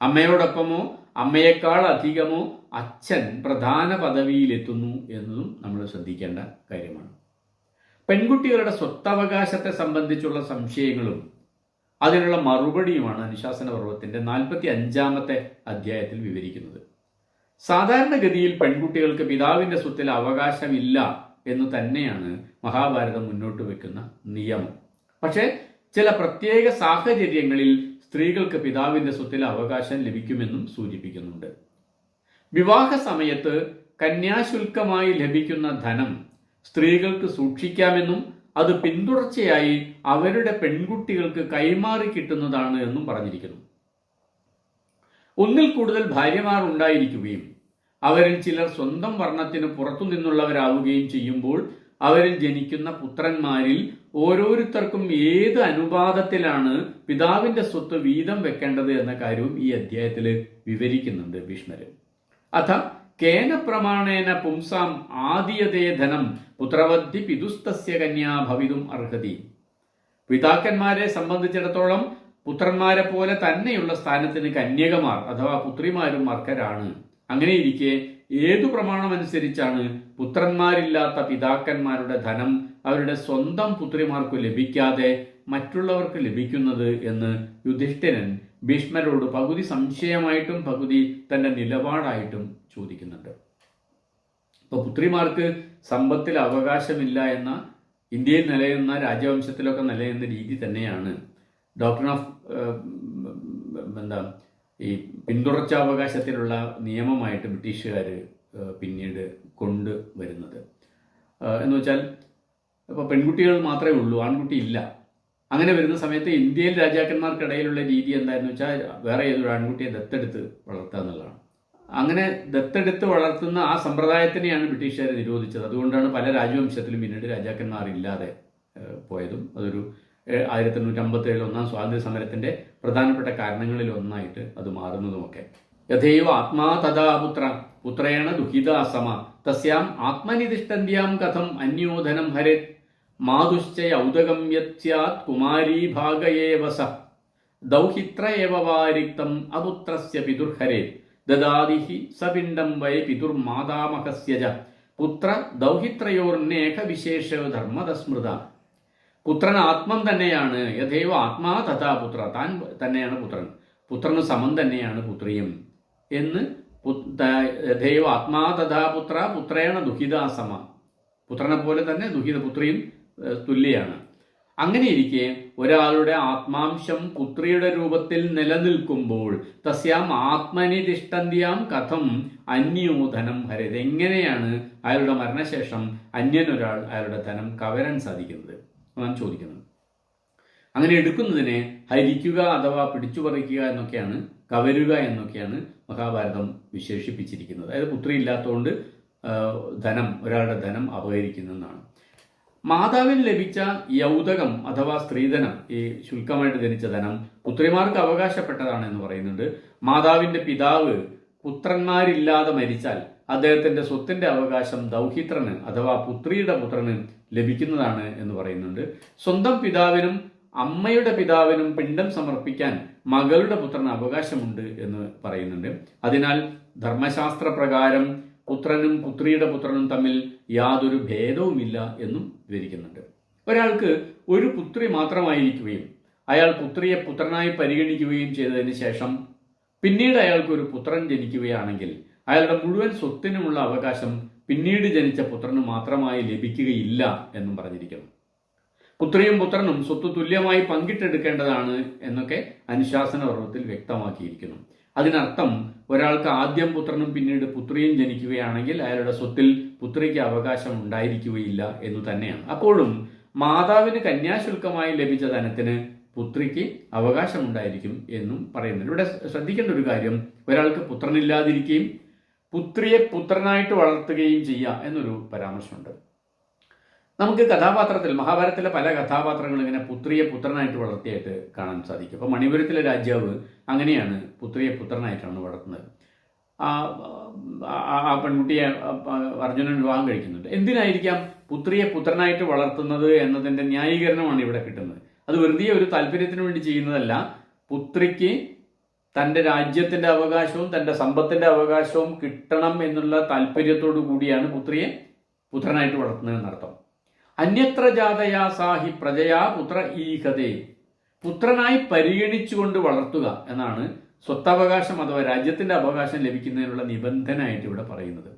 അമ്മയോടൊപ്പമോ അമ്മയേക്കാൾ അധികമോ അച്ഛൻ പ്രധാന പദവിയിലെത്തുന്നു എന്നതും നമ്മൾ ശ്രദ്ധിക്കേണ്ട കാര്യമാണ്. പെൺകുട്ടികളുടെ സ്വത്തവകാശത്തെ സംബന്ധിച്ചുള്ള സംശയങ്ങളും അതിനുള്ള മറുപടിയുമാണ് അനുശാസന പർവ്വത്തിന്റെ 45-ാമത്തെ അധ്യായത്തിൽ വിവരിക്കുന്നത്. സാധാരണഗതിയിൽ പെൺകുട്ടികൾക്ക് പിതാവിന്റെ സ്വത്തിൽ അവകാശമില്ല എന്ന് തന്നെയാണ് മഹാഭാരതം മുന്നോട്ട് വെക്കുന്ന നിയമം. പക്ഷേ ചില പ്രത്യേക സാഹചര്യങ്ങളിൽ സ്ത്രീകൾക്ക് പിതാവിന്റെ സ്വത്തിൽ അവകാശം ലഭിക്കുമെന്നും സൂചിപ്പിക്കുന്നുണ്ട്. വിവാഹ സമയത്ത് കന്യാശുൽക്കമായി ലഭിക്കുന്ന ധനം സ്ത്രീകൾക്ക് സൂക്ഷിക്കാമെന്നും അത് പിന്തുടർച്ചയായി അവരുടെ പെൺകുട്ടികൾക്ക് കൈമാറി കിട്ടുന്നതാണ് എന്നും പറഞ്ഞിരിക്കുന്നു. ഒന്നിൽ കൂടുതൽ ഭാര്യമാർ ഉണ്ടായിരിക്കുകയും അവരിൽ ചിലർ സ്വന്തം വർണ്ണത്തിന് പുറത്തു നിന്നുള്ളവരാവുകയും ചെയ്യുമ്പോൾ അവരിൽ ജനിക്കുന്ന പുത്രന്മാരിൽ ഓരോരുത്തർക്കും ഏത് അനുപാതത്തിലാണ് പിതാവിന്റെ സ്വത്ത് വീതം വെക്കേണ്ടത് എന്ന കാര്യവും ഈ അധ്യായത്തിൽ വിവരിക്കുന്നുണ്ട് ഭീഷ്മര്. അഥ കേന പ്രമാണേന പുംസാം ആദിയതേ ധനം പുത്രവദ്ധി പിതുസ്തസ്യ കന്യാ ഭവിതും അർഹതി. പിതാക്കന്മാരെ സംബന്ധിച്ചിടത്തോളം പുത്രന്മാരെ പോലെ തന്നെയുള്ള സ്ഥാനത്തിന് കന്യകമാർ അഥവാ പുത്രിമാരും അർഹരാണ്. അങ്ങനെയിരിക്കെ ഏതു പ്രമാണമനുസരിച്ചാണ് പുത്രന്മാരില്ലാത്ത പിതാക്കന്മാരുടെ ധനം അവരുടെ സ്വന്തം പുത്രിമാർക്ക് ലഭിക്കാതെ മറ്റുള്ളവർക്ക് ലഭിക്കുന്നത് എന്ന് യുധിഷ്ഠിരൻ ഭീഷ്മരോട് പകുതി സംശയമായിട്ടും പകുതി തന്റെ നിലപാടായിട്ടും ചോദിക്കുന്നുണ്ട്. ഇപ്പോൾ പുത്രിമാർക്ക് സമ്പത്തിൽ അവകാശമില്ല എന്ന ഇന്ത്യയിൽ നിലയുന്ന രാജവംശത്തിലൊക്കെ നിലയുന്ന രീതി തന്നെയാണ് ഡോക്ടർ ഓഫ് ഈ പിന്തുടർച്ചാവകാശത്തിലുള്ള നിയമമായിട്ട് ബ്രിട്ടീഷുകാർ പിന്നീട് കൊണ്ടുവരുന്നത്. എന്ന് വെച്ചാൽ ഇപ്പോൾ പെൺകുട്ടികൾ മാത്രമേ ഉള്ളൂ, ആൺകുട്ടി ഇല്ല. അങ്ങനെ വരുന്ന സമയത്ത് ഇന്ത്യയിൽ രാജാക്കന്മാർക്കിടയിലുള്ള രീതി എന്താണെന്ന് വെച്ചാൽ വേറെ ഏതൊരു ആൺകുട്ടിയെ ദത്തെടുത്ത് വളർത്തുക എന്നുള്ളതാണ്. അങ്ങനെ ദത്തെടുത്ത് വളർത്തുന്ന ആ സമ്പ്രദായത്തിനെയാണ് ബ്രിട്ടീഷുകാർ നിരോധിച്ചത്. അതുകൊണ്ടാണ് പല രാജവംശത്തിലും പിന്നീട് രാജാക്കന്മാരില്ലാതെ പോയതും. അതൊരു 1857 ഒന്നാം സ്വാതന്ത്ര്യ സമരത്തിന്റെ പ്രധാനപ്പെട്ട കാരണങ്ങളിൽ ഒന്നായിട്ട് അത് മാറുന്നതുമൊക്കെ. യഥൈവ ആത്മാ തഥാ പുത്ര പുത്രേണ ദുഃഖിതാ സമ തസ്യാം ആത്മനിതിഷ്ഠന്ത്യാം കഥം അന്യോധനം ഹരേത് മാതുശ്ച യൗദകം യത്സ്യാത് കുമാരീ ഭാഗയേവ സ ദൗഹിത്ര ഏവ വാരിക്തം അപുത്രസ്യ പിതുർഹരേത് ദദാദിഹി സപിണ്ഡം വൈ പിതുർമാതാമഹസ്യ ച പുത്ര ദൗഹിത്രയോർനേക വിശേഷ ധർമ്മതസ്മൃത. പുത്രൻ ആത്മം തന്നെയാണ്. യഥൈവ ആത്മാ തഥാ പുത്ര, താൻ തന്നെയാണ് പുത്രൻ, പുത്രന് സമം തന്നെയാണ് പുത്രിയും എന്ന്. യഥൈവ ആത്മാ തഥാ പുത്ര പുത്രേണ ദുഃഖിതാ സമ, പുത്രനെ പോലെ തന്നെ ദുഃഖിത പുത്രിയും തുല്യാണ്. അങ്ങനെയിരിക്കെ ഒരാളുടെ ആത്മാംശം പുത്രിയുടെ രൂപത്തിൽ നിലനിൽക്കുമ്പോൾ തസ്യാം ആത്മനിതിഷ്ഠന്ത്യാം കഥം അന്യോധനം ഹരത്, എങ്ങനെയാണ് അയാളുടെ മരണശേഷം അന്യനൊരാൾ അയാളുടെ ധനം കവരാൻ സാധിക്കുന്നത് എന്നാണ് ചോദിക്കുന്നത്. അങ്ങനെ എടുക്കുന്നതിനെ ഹരിക്കുക അഥവാ പിടിച്ചുപറിക്കുക എന്നൊക്കെയാണ്, കവരുക എന്നൊക്കെയാണ് മഹാഭാരതം വിശേഷിപ്പിച്ചിരിക്കുന്നത്. അതായത് പുത്രി ഇല്ലാത്തതുകൊണ്ട് ഒരാളുടെ ധനം അപഹരിക്കുന്നതാണ്. മാതാവിന് ലഭിച്ച യൗദകം അഥവാ സ്ത്രീധനം, ഈ ശുൽക്കമായിട്ട് ധരിച്ച ധനം പുത്രിമാർക്ക് അവകാശപ്പെട്ടതാണ് എന്ന് പറയുന്നുണ്ട്. മാതാവിന്റെ പിതാവ് പുത്രന്മാരില്ലാതെ മരിച്ചാൽ അദ്ദേഹത്തിന്റെ സ്വത്തിന്റെ അവകാശം ദൗഹിത്രന് അഥവാ പുത്രിയുടെ പുത്രന് ലഭിക്കുന്നതാണ് എന്ന് പറയുന്നുണ്ട്. സ്വന്തം പിതാവിനും അമ്മയുടെ പിതാവിനും പിണ്ഡം സമർപ്പിക്കാൻ മകളുടെ പുത്രന് അവകാശമുണ്ട് എന്ന് പറയുന്നുണ്ട്. അതിനാൽ ധർമ്മശാസ്ത്ര പ്രകാരം പുത്രനും പുത്രിയുടെ പുത്രനും തമ്മിൽ യാതൊരു ഭേദവുമില്ല എന്നും വിവരിക്കുന്നുണ്ട്. ഒരാൾക്ക് ഒരു പുത്രി മാത്രമായിരിക്കുകയും അയാൾ പുത്രിയെ പുത്രനായി പരിഗണിക്കുകയും ചെയ്തതിന് ശേഷം പിന്നീട് അയാൾക്ക് ഒരു പുത്രൻ ജനിക്കുകയാണെങ്കിൽ അയാളുടെ മുഴുവൻ സ്വത്തിനുമുള്ള അവകാശം പിന്നീട് ജനിച്ച പുത്രന് മാത്രമായി ലഭിക്കുകയില്ല എന്നും പറഞ്ഞിരിക്കുന്നു. പുത്രിയും പുത്രനും സ്വത്ത് തുല്യമായി പങ്കിട്ടെടുക്കേണ്ടതാണ് എന്നൊക്കെ അനുശാസന പർവ്വത്തിൽ വ്യക്തമാക്കിയിരിക്കുന്നു. അതിനർത്ഥം ഒരാൾക്ക് ആദ്യം പുത്രനും പിന്നീട് പുത്രിയും ജനിക്കുകയാണെങ്കിൽ അയാളുടെ സ്വത്തിൽ പുത്രിക്ക് അവകാശം ഉണ്ടായിരിക്കുകയില്ല എന്ന് തന്നെയാണ്. അപ്പോഴും മാതാവിന് കന്യാശുൽക്കമായി ലഭിച്ച ധനത്തിന് പുത്രിക്ക് അവകാശമുണ്ടായിരിക്കും എന്നും പറയുന്നുണ്ട്. ഇവിടെ ശ്രദ്ധിക്കേണ്ട ഒരു കാര്യം, ഒരാൾക്ക് പുത്രനില്ലാതിരിക്കുകയും പുത്രിയെ പുത്രനായിട്ട് വളർത്തുകയും ചെയ്യുക എന്നൊരു പരാമർശമുണ്ട്. നമുക്ക് കഥാപാത്രത്തിൽ മഹാഭാരതത്തിലെ പല കഥാപാത്രങ്ങളും ഇങ്ങനെ പുത്രിയെ പുത്രനായിട്ട് വളർത്തിയായിട്ട് കാണാൻ സാധിക്കും. അപ്പോൾ മണിപുരത്തിലെ രാജാവ് അങ്ങനെയാണ് പുത്രിയെ പുത്രനായിട്ടാണ് വളർത്തുന്നത്. ആ പെൺകുട്ടിയെ അർജുനൻ വിവാഹം കഴിക്കുന്നുണ്ട്. എന്തിനായിരിക്കാം പുത്രിയെ പുത്രനായിട്ട് വളർത്തുന്നത് എന്നതിൻ്റെ ന്യായീകരണമാണ് ഇവിടെ കിട്ടുന്നത്. അത് വെറുതെ ഒരു താല്പര്യത്തിന് വേണ്ടി ചെയ്യുന്നതല്ല. പുത്രിക്ക് തൻ്റെ രാജ്യത്തിൻ്റെ അവകാശവും തൻ്റെ സമ്പത്തിൻ്റെ അവകാശവും കിട്ടണം എന്നുള്ള താല്പര്യത്തോടു കൂടിയാണ് പുത്രിയെ പുത്രനായിട്ട് വളർത്തുന്നതെന്നർത്ഥം. അന്യത്ര ജാതയാ സാഹി പ്രജയാ പുത്ര ഈഹതേ, പുത്രനായി പരിഗണിച്ചുകൊണ്ട് വളർത്തുക എന്നാണ് സ്വത്തവകാശം അഥവാ രാജ്യത്തിൻ്റെ അവകാശം ലഭിക്കുന്നതിനുള്ള നിബന്ധനയായിട്ട് ഇവിടെ പറയുന്നത്.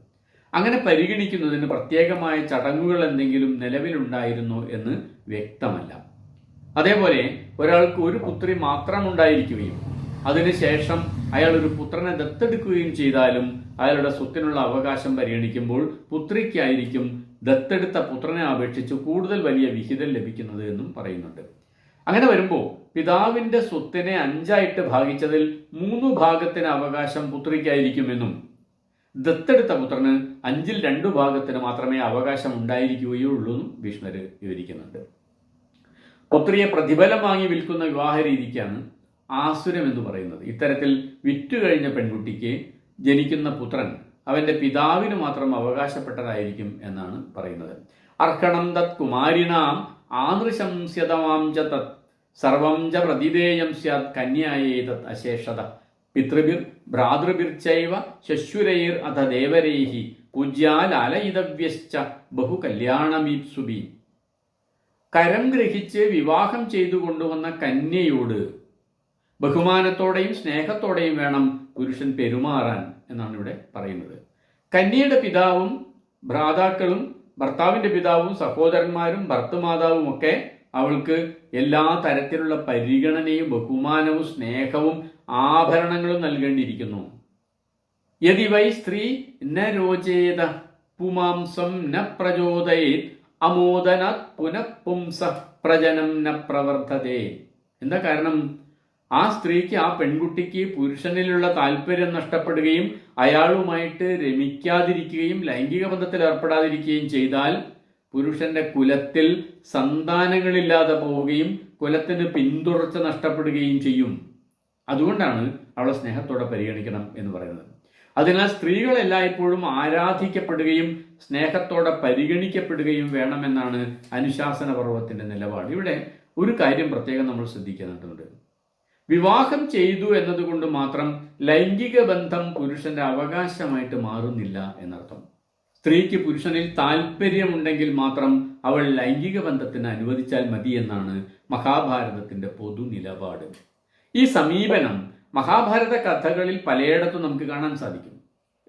അങ്ങനെ പരിഗണിക്കുന്നതിന് പ്രത്യേകമായ ചടങ്ങുകൾ എന്തെങ്കിലും നിലവിലുണ്ടായിരുന്നോ എന്ന് വ്യക്തമല്ല. അതേപോലെ ഒരാൾക്ക് ഒരു പുത്രി മാത്രം ഉണ്ടായിരിക്കുകയും അതിനുശേഷം അയാൾ ഒരു പുത്രനെ ദത്തെടുക്കുകയും ചെയ്താലും അയാളുടെ സ്വത്തിനുള്ള അവകാശം പരിഗണിക്കുമ്പോൾ പുത്രിക്കായിരിക്കും ദത്തെടുത്ത പുത്രനെ അപേക്ഷിച്ച് കൂടുതൽ വലിയ വിഹിതം ലഭിക്കുന്നത് എന്നും പറയുന്നുണ്ട്. അങ്ങനെ വരുമ്പോൾ പിതാവിൻ്റെ സ്വത്തിനെ 5 ഭാഗിച്ചതിൽ 3 ഭാഗത്തിന് അവകാശം പുത്രിക്കായിരിക്കുമെന്നും ദത്തെടുത്ത പുത്രന് 2 ഭാഗത്തിന് മാത്രമേ അവകാശം ഉണ്ടായിരിക്കുകയുള്ളൂ എന്നും ഭീഷ്മർ വിവരിക്കുന്നുണ്ട്. പുത്രിയെ പ്രതിഫലം വാങ്ങി വിൽക്കുന്ന വിവാഹ രീതിക്കാണ് ആസുരം എന്ന് പറയുന്നത്. ഇത്തരത്തിൽ വിറ്റുകഴിഞ്ഞ പെൺകുട്ടിക്ക് ജനിക്കുന്ന പുത്രൻ അവന്റെ പിതാവിന് മാത്രം അവകാശപ്പെട്ടതായിരിക്കും എന്നാണ് പറയുന്നത്. അർഹണം തത് കുമാരിണാം ആനൃശംസ്യതമാം ച തത് സർവം ച പ്രതിദേയം സ്യാത് കന്യായേ തത് അശേഷത പിതൃഭിർ ഭ്രാതൃഭിർച്ചൈവ ശശ്വരൈർ അഥ ദേവരൈഹി പൂജ്യാലാലയിതവ്യശ്ച ബഹു കല്യാണമീപ്സുബി. കരം ഗ്രഹിച്ച് വിവാഹം ചെയ്തു കൊണ്ടുവന്ന കന്യയോട് ബഹുമാനത്തോടെയും സ്നേഹത്തോടെയും വേണം പുരുഷൻ പെരുമാറാൻ എന്നാണ് ഇവിടെ പറയുന്നത്. കന്യയുടെ പിതാവും ഭ്രാതാക്കളും ഭർത്താവിൻ്റെ പിതാവും സഹോദരന്മാരും ഭർത്തൃമാതാവും ഒക്കെ അവൾക്ക് എല്ലാ തരത്തിലുള്ള പരിഗണനയും ബഹുമാനവും സ്നേഹവും ആഭരണങ്ങളും നൽകേണ്ടിയിരിക്കുന്നു. യദി വൈ സ്ത്രീ ന രോചേത പുമാംസം ന പ്രചോദയേത് അമോദനാത് പുനഃപുംസ പ്രജനം ന പ്രവർത്തതേ. എന്താ കാരണം? ആ സ്ത്രീക്ക്, ആ പെൺകുട്ടിക്ക് പുരുഷനിലുള്ള താല്പര്യം നഷ്ടപ്പെടുകയും അയാളുമായിട്ട് രമിക്കാതിരിക്കുകയും ലൈംഗിക ബന്ധത്തിൽ ഏർപ്പെടാതിരിക്കുകയും ചെയ്താൽ പുരുഷന്റെ കുലത്തിൽ സന്താനങ്ങളില്ലാതെ പോവുകയും കുലത്തിന് പിന്തുടർച്ച നഷ്ടപ്പെടുകയും ചെയ്യും. അതുകൊണ്ടാണ് അവളെ സ്നേഹത്തോടെ പരിഗണിക്കണം എന്ന് പറയുന്നത്. അതിനാൽ സ്ത്രീകൾ എല്ലായ്പ്പോഴും ആരാധിക്കപ്പെടുകയും സ്നേഹത്തോടെ പരിഗണിക്കപ്പെടുകയും വേണമെന്നാണ് അനുശാസന പർവ്വത്തിന്റെ നിലപാട്. ഇവിടെ ഒരു കാര്യം പ്രത്യേകം നമ്മൾ ശ്രദ്ധിക്കേണ്ടതുണ്ട്. വിവാഹം ചെയ്തു എന്നതുകൊണ്ട് മാത്രം ലൈംഗിക ബന്ധം പുരുഷന്റെ അവകാശമായിട്ട് മാറുന്നില്ല എന്നർത്ഥം. സ്ത്രീക്ക് പുരുഷനിൽ താല്പര്യമുണ്ടെങ്കിൽ മാത്രം അവൾ ലൈംഗിക ബന്ധത്തിന് അനുവദിച്ചാൽ മതി എന്നാണ് മഹാഭാരതത്തിന്റെ പൊതു നിലപാട്. ഈ സമീപനം മഹാഭാരത കഥകളിൽ പലയിടത്തും നമുക്ക് കാണാൻ സാധിക്കും.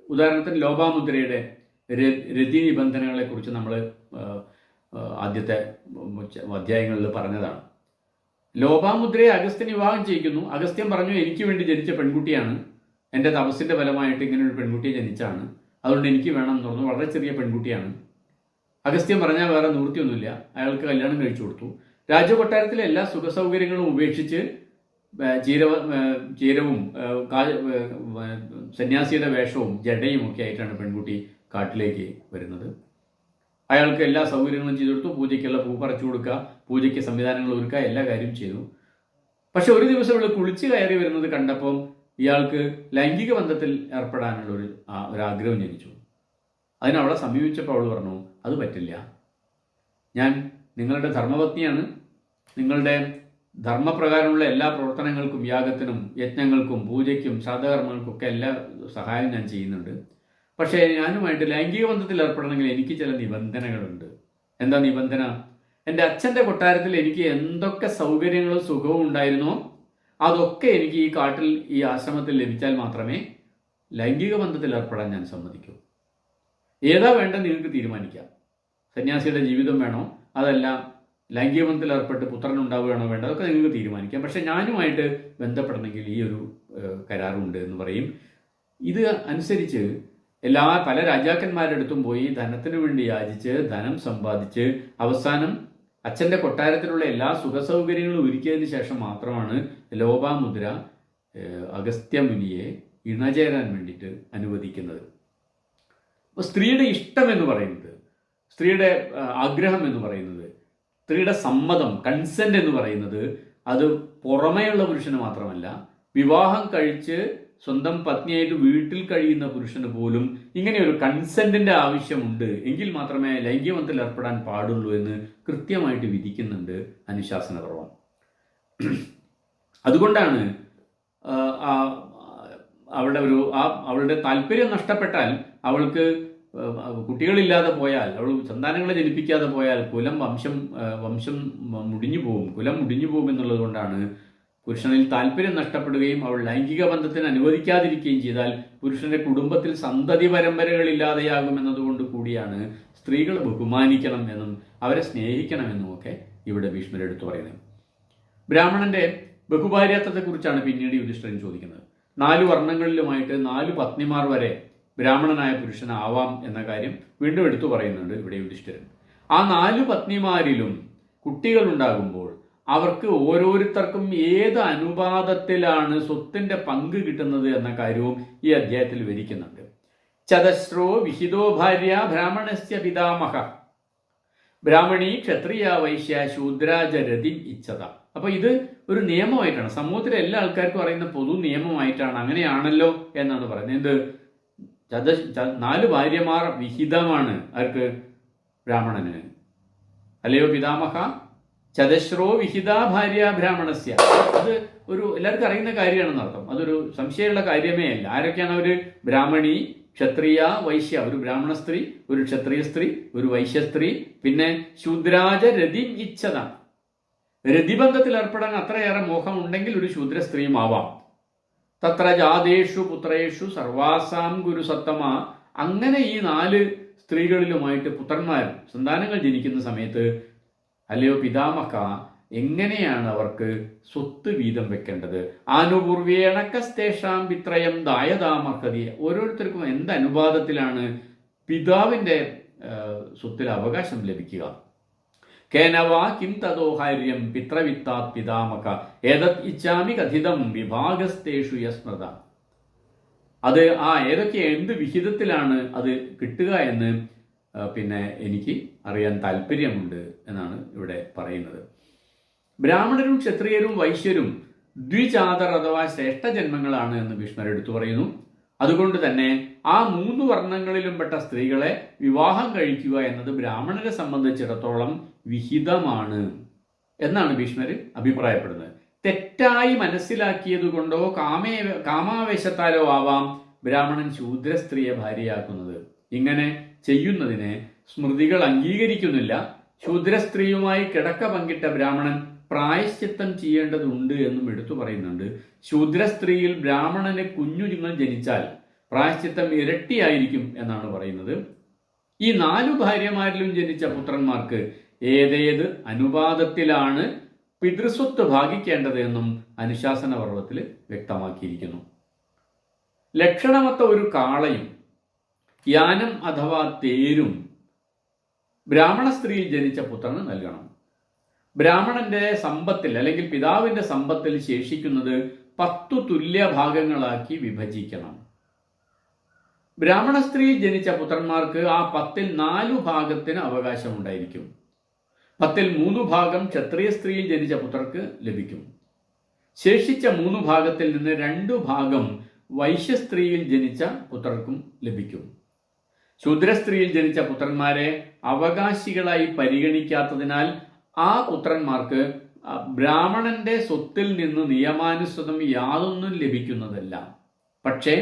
ഉദാഹരണത്തിന് ലോപാമുദ്രയുടെ രതി നിബന്ധനകളെ കുറിച്ച് നമ്മൾ ആദ്യത്തെ അധ്യായങ്ങളിൽ പറഞ്ഞതാണ്. ലോപാമുദ്രയെ അഗസ്ത്യൻ വിവാഹം ചെയ്യിക്കുന്നു. അഗസ്ത്യൻ പറഞ്ഞു, എനിക്ക് വേണ്ടി ജനിച്ച പെൺകുട്ടിയാണ്, എൻ്റെ തപസ്സിൻ്റെ ഫലമായിട്ട് ഇങ്ങനെ ഒരു പെൺകുട്ടിയെ ജനിച്ചാണ്, അതുകൊണ്ട് എനിക്ക് വേണം എന്ന് പറഞ്ഞു. വളരെ ചെറിയ പെൺകുട്ടിയാണ്. അഗസ്ത്യൻ പറഞ്ഞാൽ വേറെ നിവൃത്തിയൊന്നുമില്ല, അയാൾക്ക് കല്യാണം കഴിച്ചു കൊടുത്തു. രാജകൊട്ടാരത്തിലെ എല്ലാ സുഖസൗകര്യങ്ങളും ഉപേക്ഷിച്ച് ചീരവും സന്യാസിയുടെ വേഷവും ജഡയും ഒക്കെ ആയിട്ടാണ് പെൺകുട്ടി കാട്ടിലേക്ക് വരുന്നത്. അയാൾക്ക് എല്ലാ സൗകര്യങ്ങളും ചെയ്തു കൊടുത്തു. പൂജയ്ക്കുള്ള പൂ പറിച്ചു കൊടുക്കുക, പൂജയ്ക്ക് സംവിധാനങ്ങൾ ഒരുക്കുക, എല്ലാ കാര്യം ചെയ്തു. പക്ഷെ ഒരു ദിവസം ഇവിടെ കുളിച്ച് കയറി വരുന്നത് കണ്ടപ്പോൾ ഇയാൾക്ക് ലൈംഗിക ബന്ധത്തിൽ ഏർപ്പെടാനുള്ള ഒരു ആഗ്രഹം ജനിച്ചു. അതിനവളെ സമീപിച്ചപ്പോൾ അവൾ പറഞ്ഞു, അത് പറ്റില്ല, ഞാൻ നിങ്ങളുടെ ധർമ്മപത്നിയാണ്, നിങ്ങളുടെ ധർമ്മപ്രകാരമുള്ള എല്ലാ പ്രവർത്തനങ്ങൾക്കും, യാഗത്തിനും യജ്ഞങ്ങൾക്കും പൂജയ്ക്കും ശ്രാദ്ധകർമ്മങ്ങൾക്കൊക്കെ എല്ലാ സഹായം ഞാൻ ചെയ്യുന്നുണ്ട്. പക്ഷേ ഞാനുമായിട്ട് ലൈംഗിക ബന്ധത്തിൽ ഏർപ്പെടണമെങ്കിൽ എനിക്ക് ചില നിബന്ധനകളുണ്ട്. എന്താ നിബന്ധന? എൻ്റെ അച്ഛൻ്റെ കൊട്ടാരത്തിൽ എനിക്ക് എന്തൊക്കെ സൗകര്യങ്ങളും സുഖവും ഉണ്ടായിരുന്നോ അതൊക്കെ എനിക്ക് ഈ കാട്ടിൽ, ഈ ആശ്രമത്തിൽ ലഭിച്ചാൽ മാത്രമേ ലൈംഗിക ബന്ധത്തിൽ ഏർപ്പെടാൻ ഞാൻ സമ്മതിക്കൂ. ഏതാ വേണ്ട നിങ്ങൾക്ക് തീരുമാനിക്കാം. സന്യാസിയുടെ ജീവിതം വേണോ, അതല്ല ലൈംഗിക ബന്ധത്തിൽ ഏർപ്പെട്ട് പുത്രൻ ഉണ്ടാവുകയാണോ വേണ്ടത്, അതൊക്കെ നിങ്ങൾക്ക് തീരുമാനിക്കാം. പക്ഷെ ഞാനുമായിട്ട് ബന്ധപ്പെടണമെങ്കിൽ ഈ ഒരു കരാറുണ്ട് എന്ന് പറയും. ഇത് അനുസരിച്ച് പല രാജാക്കന്മാരുടെ അടുത്തും പോയി ധനത്തിന് വേണ്ടി യാചിച്ച് ധനം സമ്പാദിച്ച് അവസാനം അച്ഛൻ്റെ കൊട്ടാരത്തിലുള്ള എല്ലാ സുഖസൗകര്യങ്ങളും ഒരുക്കിയതിന് ശേഷം മാത്രമാണ് ലോപാമുദ്ര അഗസ്ത്യമുനിയെ ഇണചേരാൻ വേണ്ടിയിട്ട് അനുവദിക്കുന്നത്. അപ്പോൾ സ്ത്രീയുടെ ഇഷ്ടം എന്ന് പറയുന്നത്, സ്ത്രീയുടെ ആഗ്രഹം എന്ന് പറയുന്നത്, സ്ത്രീയുടെ സമ്മതം, കൺസെന്റ് എന്ന് പറയുന്നത് അത് പുറമേയുള്ള പുരുഷന് മാത്രമല്ല, വിവാഹം കഴിച്ച് സ്വന്തം പത്നിയായിട്ട് വീട്ടിൽ കഴിയുന്ന പുരുഷന് പോലും ഇങ്ങനെ ഒരു കൺസെന്റിന്റെ ആവശ്യമുണ്ട്, എങ്കിൽ മാത്രമേ ലൈംഗികബന്ധത്തിൽ ഏർപ്പെടാൻ പാടുള്ളൂ എന്ന് കൃത്യമായിട്ട് വിധിക്കുന്നുണ്ട് അനുശാസനപർവം. അതുകൊണ്ടാണ് അവളുടെ താല്പര്യം നഷ്ടപ്പെട്ടാൽ, അവൾക്ക് കുട്ടികളില്ലാതെ പോയാൽ, അവൾ സന്താനങ്ങളെ ജനിപ്പിക്കാതെ പോയാൽ വംശം മുടിഞ്ഞു പോകും, കുലം മുടിഞ്ഞു പോകും എന്നുള്ളത് കൊണ്ടാണ് പുരുഷനിൽ താല്പര്യം നഷ്ടപ്പെടുകയും അവൾ ലൈംഗിക ബന്ധത്തിന് അനുവദിക്കാതിരിക്കുകയും ചെയ്താൽ പുരുഷന്റെ കുടുംബത്തിൽ സന്തതി പരമ്പരകളില്ലാതെയാകും എന്നതുകൊണ്ട് കൂടിയാണ് സ്ത്രീകളെ ബഹുമാനിക്കണം എന്നും അവരെ സ്നേഹിക്കണമെന്നും ഒക്കെ ഇവിടെ ഭീഷ്മർ എടുത്തു പറയുന്നത്. ബ്രാഹ്മണന്റെ ബഹുഭാര്യാത്വത്തെക്കുറിച്ചാണ് പിന്നീട് യുധിഷ്ഠിരൻ ചോദിക്കുന്നത്. 4 വർണ്ണങ്ങളിലുമായിട്ട് 4 പത്നിമാർ വരെ ബ്രാഹ്മണനായ പുരുഷനാവാം എന്ന കാര്യം വീണ്ടും എടുത്തു പറയുന്നുണ്ട് ഇവിടെ യുധിഷ്ഠിരൻ. ആ 4 പത്നിമാരിലും കുട്ടികൾ ഉണ്ടാകുമ്പോൾ അവർക്ക് ഓരോരുത്തർക്കും ഏത് അനുപാതത്തിലാണ് സ്വത്തിന്റെ പങ്ക് കിട്ടുന്നത് എന്ന കാര്യവും ഈ അധ്യായത്തിൽ വിവരിക്കുന്നുണ്ട്. ചതശ്രോ വിഹിതോ ഭാര്യ ബ്രാഹ്മണസ്യ പിതാമഹ ബ്രാഹ്മണി ക്ഷത്രിയ വൈശ്യ ശൂദ്രാജരതി ഇച്ഛത. അപ്പൊ ഇത് ഒരു നിയമമായിട്ടാണ്, സമൂഹത്തിലെ എല്ലാ ആൾക്കാർക്കും അറിയുന്ന പൊതു നിയമമായിട്ടാണ്. അങ്ങനെയാണല്ലോ എന്നാണ് പറയുന്നത്. 4 ഭാര്യമാർ വിഹിതമാണ് ആർക്ക്? ബ്രാഹ്മണന്. അല്ലയോ പിതാമഹ? ചതശ്രോ വിഹിത ഭാര്യ ബ്രാഹ്മണസ്യ. അത് എല്ലാവർക്കും അറിയുന്ന കാര്യമാണെന്ന് അർത്ഥം. അതൊരു സംശയമുള്ള കാര്യമേ അല്ല. ആരൊക്കെയാണ് അവര്? ബ്രാഹ്മണി, ക്ഷത്രിയ, വൈശ്യ. ഒരു ബ്രാഹ്മണ സ്ത്രീ, ഒരു ക്ഷത്രിയ സ്ത്രീ, ഒരു വൈശ്യ സ്ത്രീ, പിന്നെ ശൂദ്രാജ രതി ഇച്ഛത. രതിബന്ധത്തിൽ ഏർപ്പെടാൻ അത്രയേറെ മോഹം ഉണ്ടെങ്കിൽ ഒരു ശൂദ്ര സ്ത്രീയും ആവാം. തത്ര ജാതേഷു പുത്രേഷു സർവാസാം ഗുരുസത്തമ. അങ്ങനെ ഈ 4 സ്ത്രീകളിലുമായിട്ട് പുത്രന്മാർ, സന്താനങ്ങൾ ജനിക്കുന്ന സമയത്ത് അല്ലയോ പിതാമഹ, എങ്ങനെയാണ് അവർക്ക് സ്വത്ത് വീതം വെക്കേണ്ടത്? ആനുപൂർവേണക്കസ്തേഷാം പിത്രയം ദായതാമർഹതി. ഓരോരുത്തർക്കും എന്ത് അനുപാതത്തിലാണ് പിതാവിന്റെ സ്വത്തിൽ അവകാശം ലഭിക്കുക? കേനവാ കിം തദോഹാര്യം പിത്രവിത്താത് പിതാമഹ ഏതത് ഇച്ഛാമി കഥിതം വിഭാഗസ്തേഷു യസ്മൃത. അത് ഏതൊക്കെ എന്ത് വിഹിതത്തിലാണ് അത് കിട്ടുക എന്ന് പിന്നെ എനിക്ക് അറിയാൻ താല്പര്യമുണ്ട് എന്നാണ് ഇവിടെ പറയുന്നത്. ബ്രാഹ്മണരും ക്ഷത്രിയരും വൈശ്യരും ദ്വിജാതർ അഥവാ ശ്രേഷ്ഠ ജന്മങ്ങളാണ് എന്ന് ഭീഷ്മർ എടുത്തു പറയുന്നു. അതുകൊണ്ട് തന്നെ ആ 3 വർണ്ണങ്ങളിലും പെട്ട സ്ത്രീകളെ വിവാഹം കഴിക്കുക എന്നത് ബ്രാഹ്മണരെ സംബന്ധിച്ചിടത്തോളം വിഹിതമാണ് എന്നാണ് ഭീഷ്മർ അഭിപ്രായപ്പെടുന്നത്. തെറ്റായി മനസ്സിലാക്കിയത് കൊണ്ടോ കാമാവേശത്താലോ ആവാം ബ്രാഹ്മണൻ ശൂദ്ര സ്ത്രീയെ ഭാര്യയാക്കുന്നത്. ഇങ്ങനെ ചെയ്യുന്നതിനെ സ്മൃതികൾ അംഗീകരിക്കുന്നില്ല. ശൂദ്ര സ്ത്രീയുമായി കിടക്ക പങ്കിട്ട ബ്രാഹ്മണൻ പ്രായശ്ചിത്തം ചെയ്യേണ്ടതുണ്ട് എന്നും എടുത്തു പറയുന്നുണ്ട്. ശൂദ്ര സ്ത്രീയിൽ ബ്രാഹ്മണന് കുഞ്ഞുങ്ങൾ ജനിച്ചാൽ പ്രായശ്ചിത്തം ഇരട്ടിയായിരിക്കും എന്നാണ് പറയുന്നത്. ഈ 4 ഭാര്യമാരിലും ജനിച്ച പുത്രന്മാർക്ക് ഏതേത് അനുപാതത്തിലാണ് പിതൃസ്വത്ത് ഭാഗിക്കേണ്ടത് എന്നും അനുശാസന പർവ്വത്തിൽ വ്യക്തമാക്കിയിരിക്കുന്നു. ലക്ഷണമൊത്ത ഒരു കാളയും യാനം അഥവാ തേരും ബ്രാഹ്മണ സ്ത്രീയിൽ ജനിച്ച പുത്രന് നൽകണം. ബ്രാഹ്മണന്റെ സമ്പത്തിൽ അല്ലെങ്കിൽ പിതാവിന്റെ സമ്പത്തിൽ ശേഷിക്കുന്നത് 10 തുല്യ ഭാഗങ്ങളാക്കി വിഭജിക്കണം. ബ്രാഹ്മണ സ്ത്രീയിൽ ജനിച്ച പുത്രന്മാർക്ക് ആ 10ൽ 4 ഭാഗത്തിന് അവകാശമുണ്ടായിരിക്കും. 10ൽ 3 ഭാഗം ക്ഷത്രിയ സ്ത്രീയിൽ ജനിച്ച പുത്രർക്ക് ലഭിക്കും. ശേഷിച്ച 3 ഭാഗത്തിൽ നിന്ന് 2 ഭാഗം വൈശ്യസ്ത്രീയിൽ ജനിച്ച പുത്രർക്കും ലഭിക്കും. ശൂദ്രസ്ത്രീയിൽ ജനിച്ച പുത്രന്മാരെ അവകാശികളായി പരിഗണിക്കാത്തതിനാൽ ആ പുത്രന്മാർക്ക് ബ്രാഹ്മണന്റെ സ്വത്തിൽ നിന്ന് നിയമാനുസൃതം യാതൊന്നും ലഭിക്കുന്നതല്ല. പക്ഷേ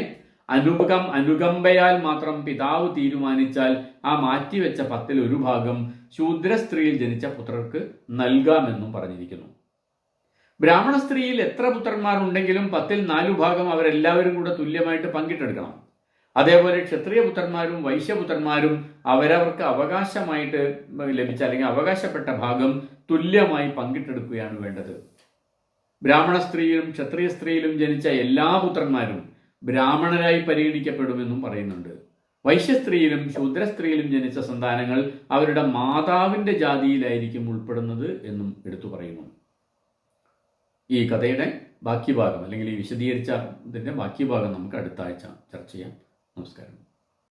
അനുകമ്പയാൽ മാത്രം പിതാവ് തീരുമാനിച്ചാൽ ആ മാറ്റിവെച്ച 10-ൽ 1 ഭാഗം ശൂദ്ര സ്ത്രീയിൽ ജനിച്ച പുത്രർക്ക് നൽകാമെന്നും പറഞ്ഞിരിക്കുന്നു. ബ്രാഹ്മണ സ്ത്രീയിൽ എത്ര പുത്രന്മാരുണ്ടെങ്കിലും 10-ൽ 4 ഭാഗം അവരെല്ലാവരും കൂടെ തുല്യമായിട്ട് പങ്കിട്ടെടുക്കണം. അതേപോലെ ക്ഷത്രിയ പുത്രന്മാരും വൈശ്യപുത്രന്മാരും അവരവർക്ക് അവകാശമായിട്ട് ലഭിച്ച അല്ലെങ്കിൽ അവകാശപ്പെട്ട ഭാഗം തുല്യമായി പങ്കിട്ടെടുക്കുകയാണ് വേണ്ടത്. ബ്രാഹ്മണ സ്ത്രീയിലും ക്ഷത്രിയ സ്ത്രീയിലും ജനിച്ച എല്ലാ പുത്രന്മാരും ബ്രാഹ്മണരായി പരിഗണിക്കപ്പെടുമെന്നും പറയുന്നുണ്ട്. വൈശ്യസ്ത്രീയിലും ശൂദ്രസ്ത്രീയിലും ജനിച്ച സന്താനങ്ങൾ അവരുടെ മാതാവിന്റെ ജാതിയിലായിരിക്കും ഉൾപ്പെടുന്നത് എന്നും എടുത്തു പറയുന്നു. ഈ കഥയുടെ ബാക്കി ഭാഗം അല്ലെങ്കിൽ ഈ വിശദീകരിച്ച ഇതിന്റെ ബാക്കി ഭാഗം നമുക്ക് അടുത്ത ആഴ്ച ചർച്ച ചെയ്യാം. നമസ്കാരം.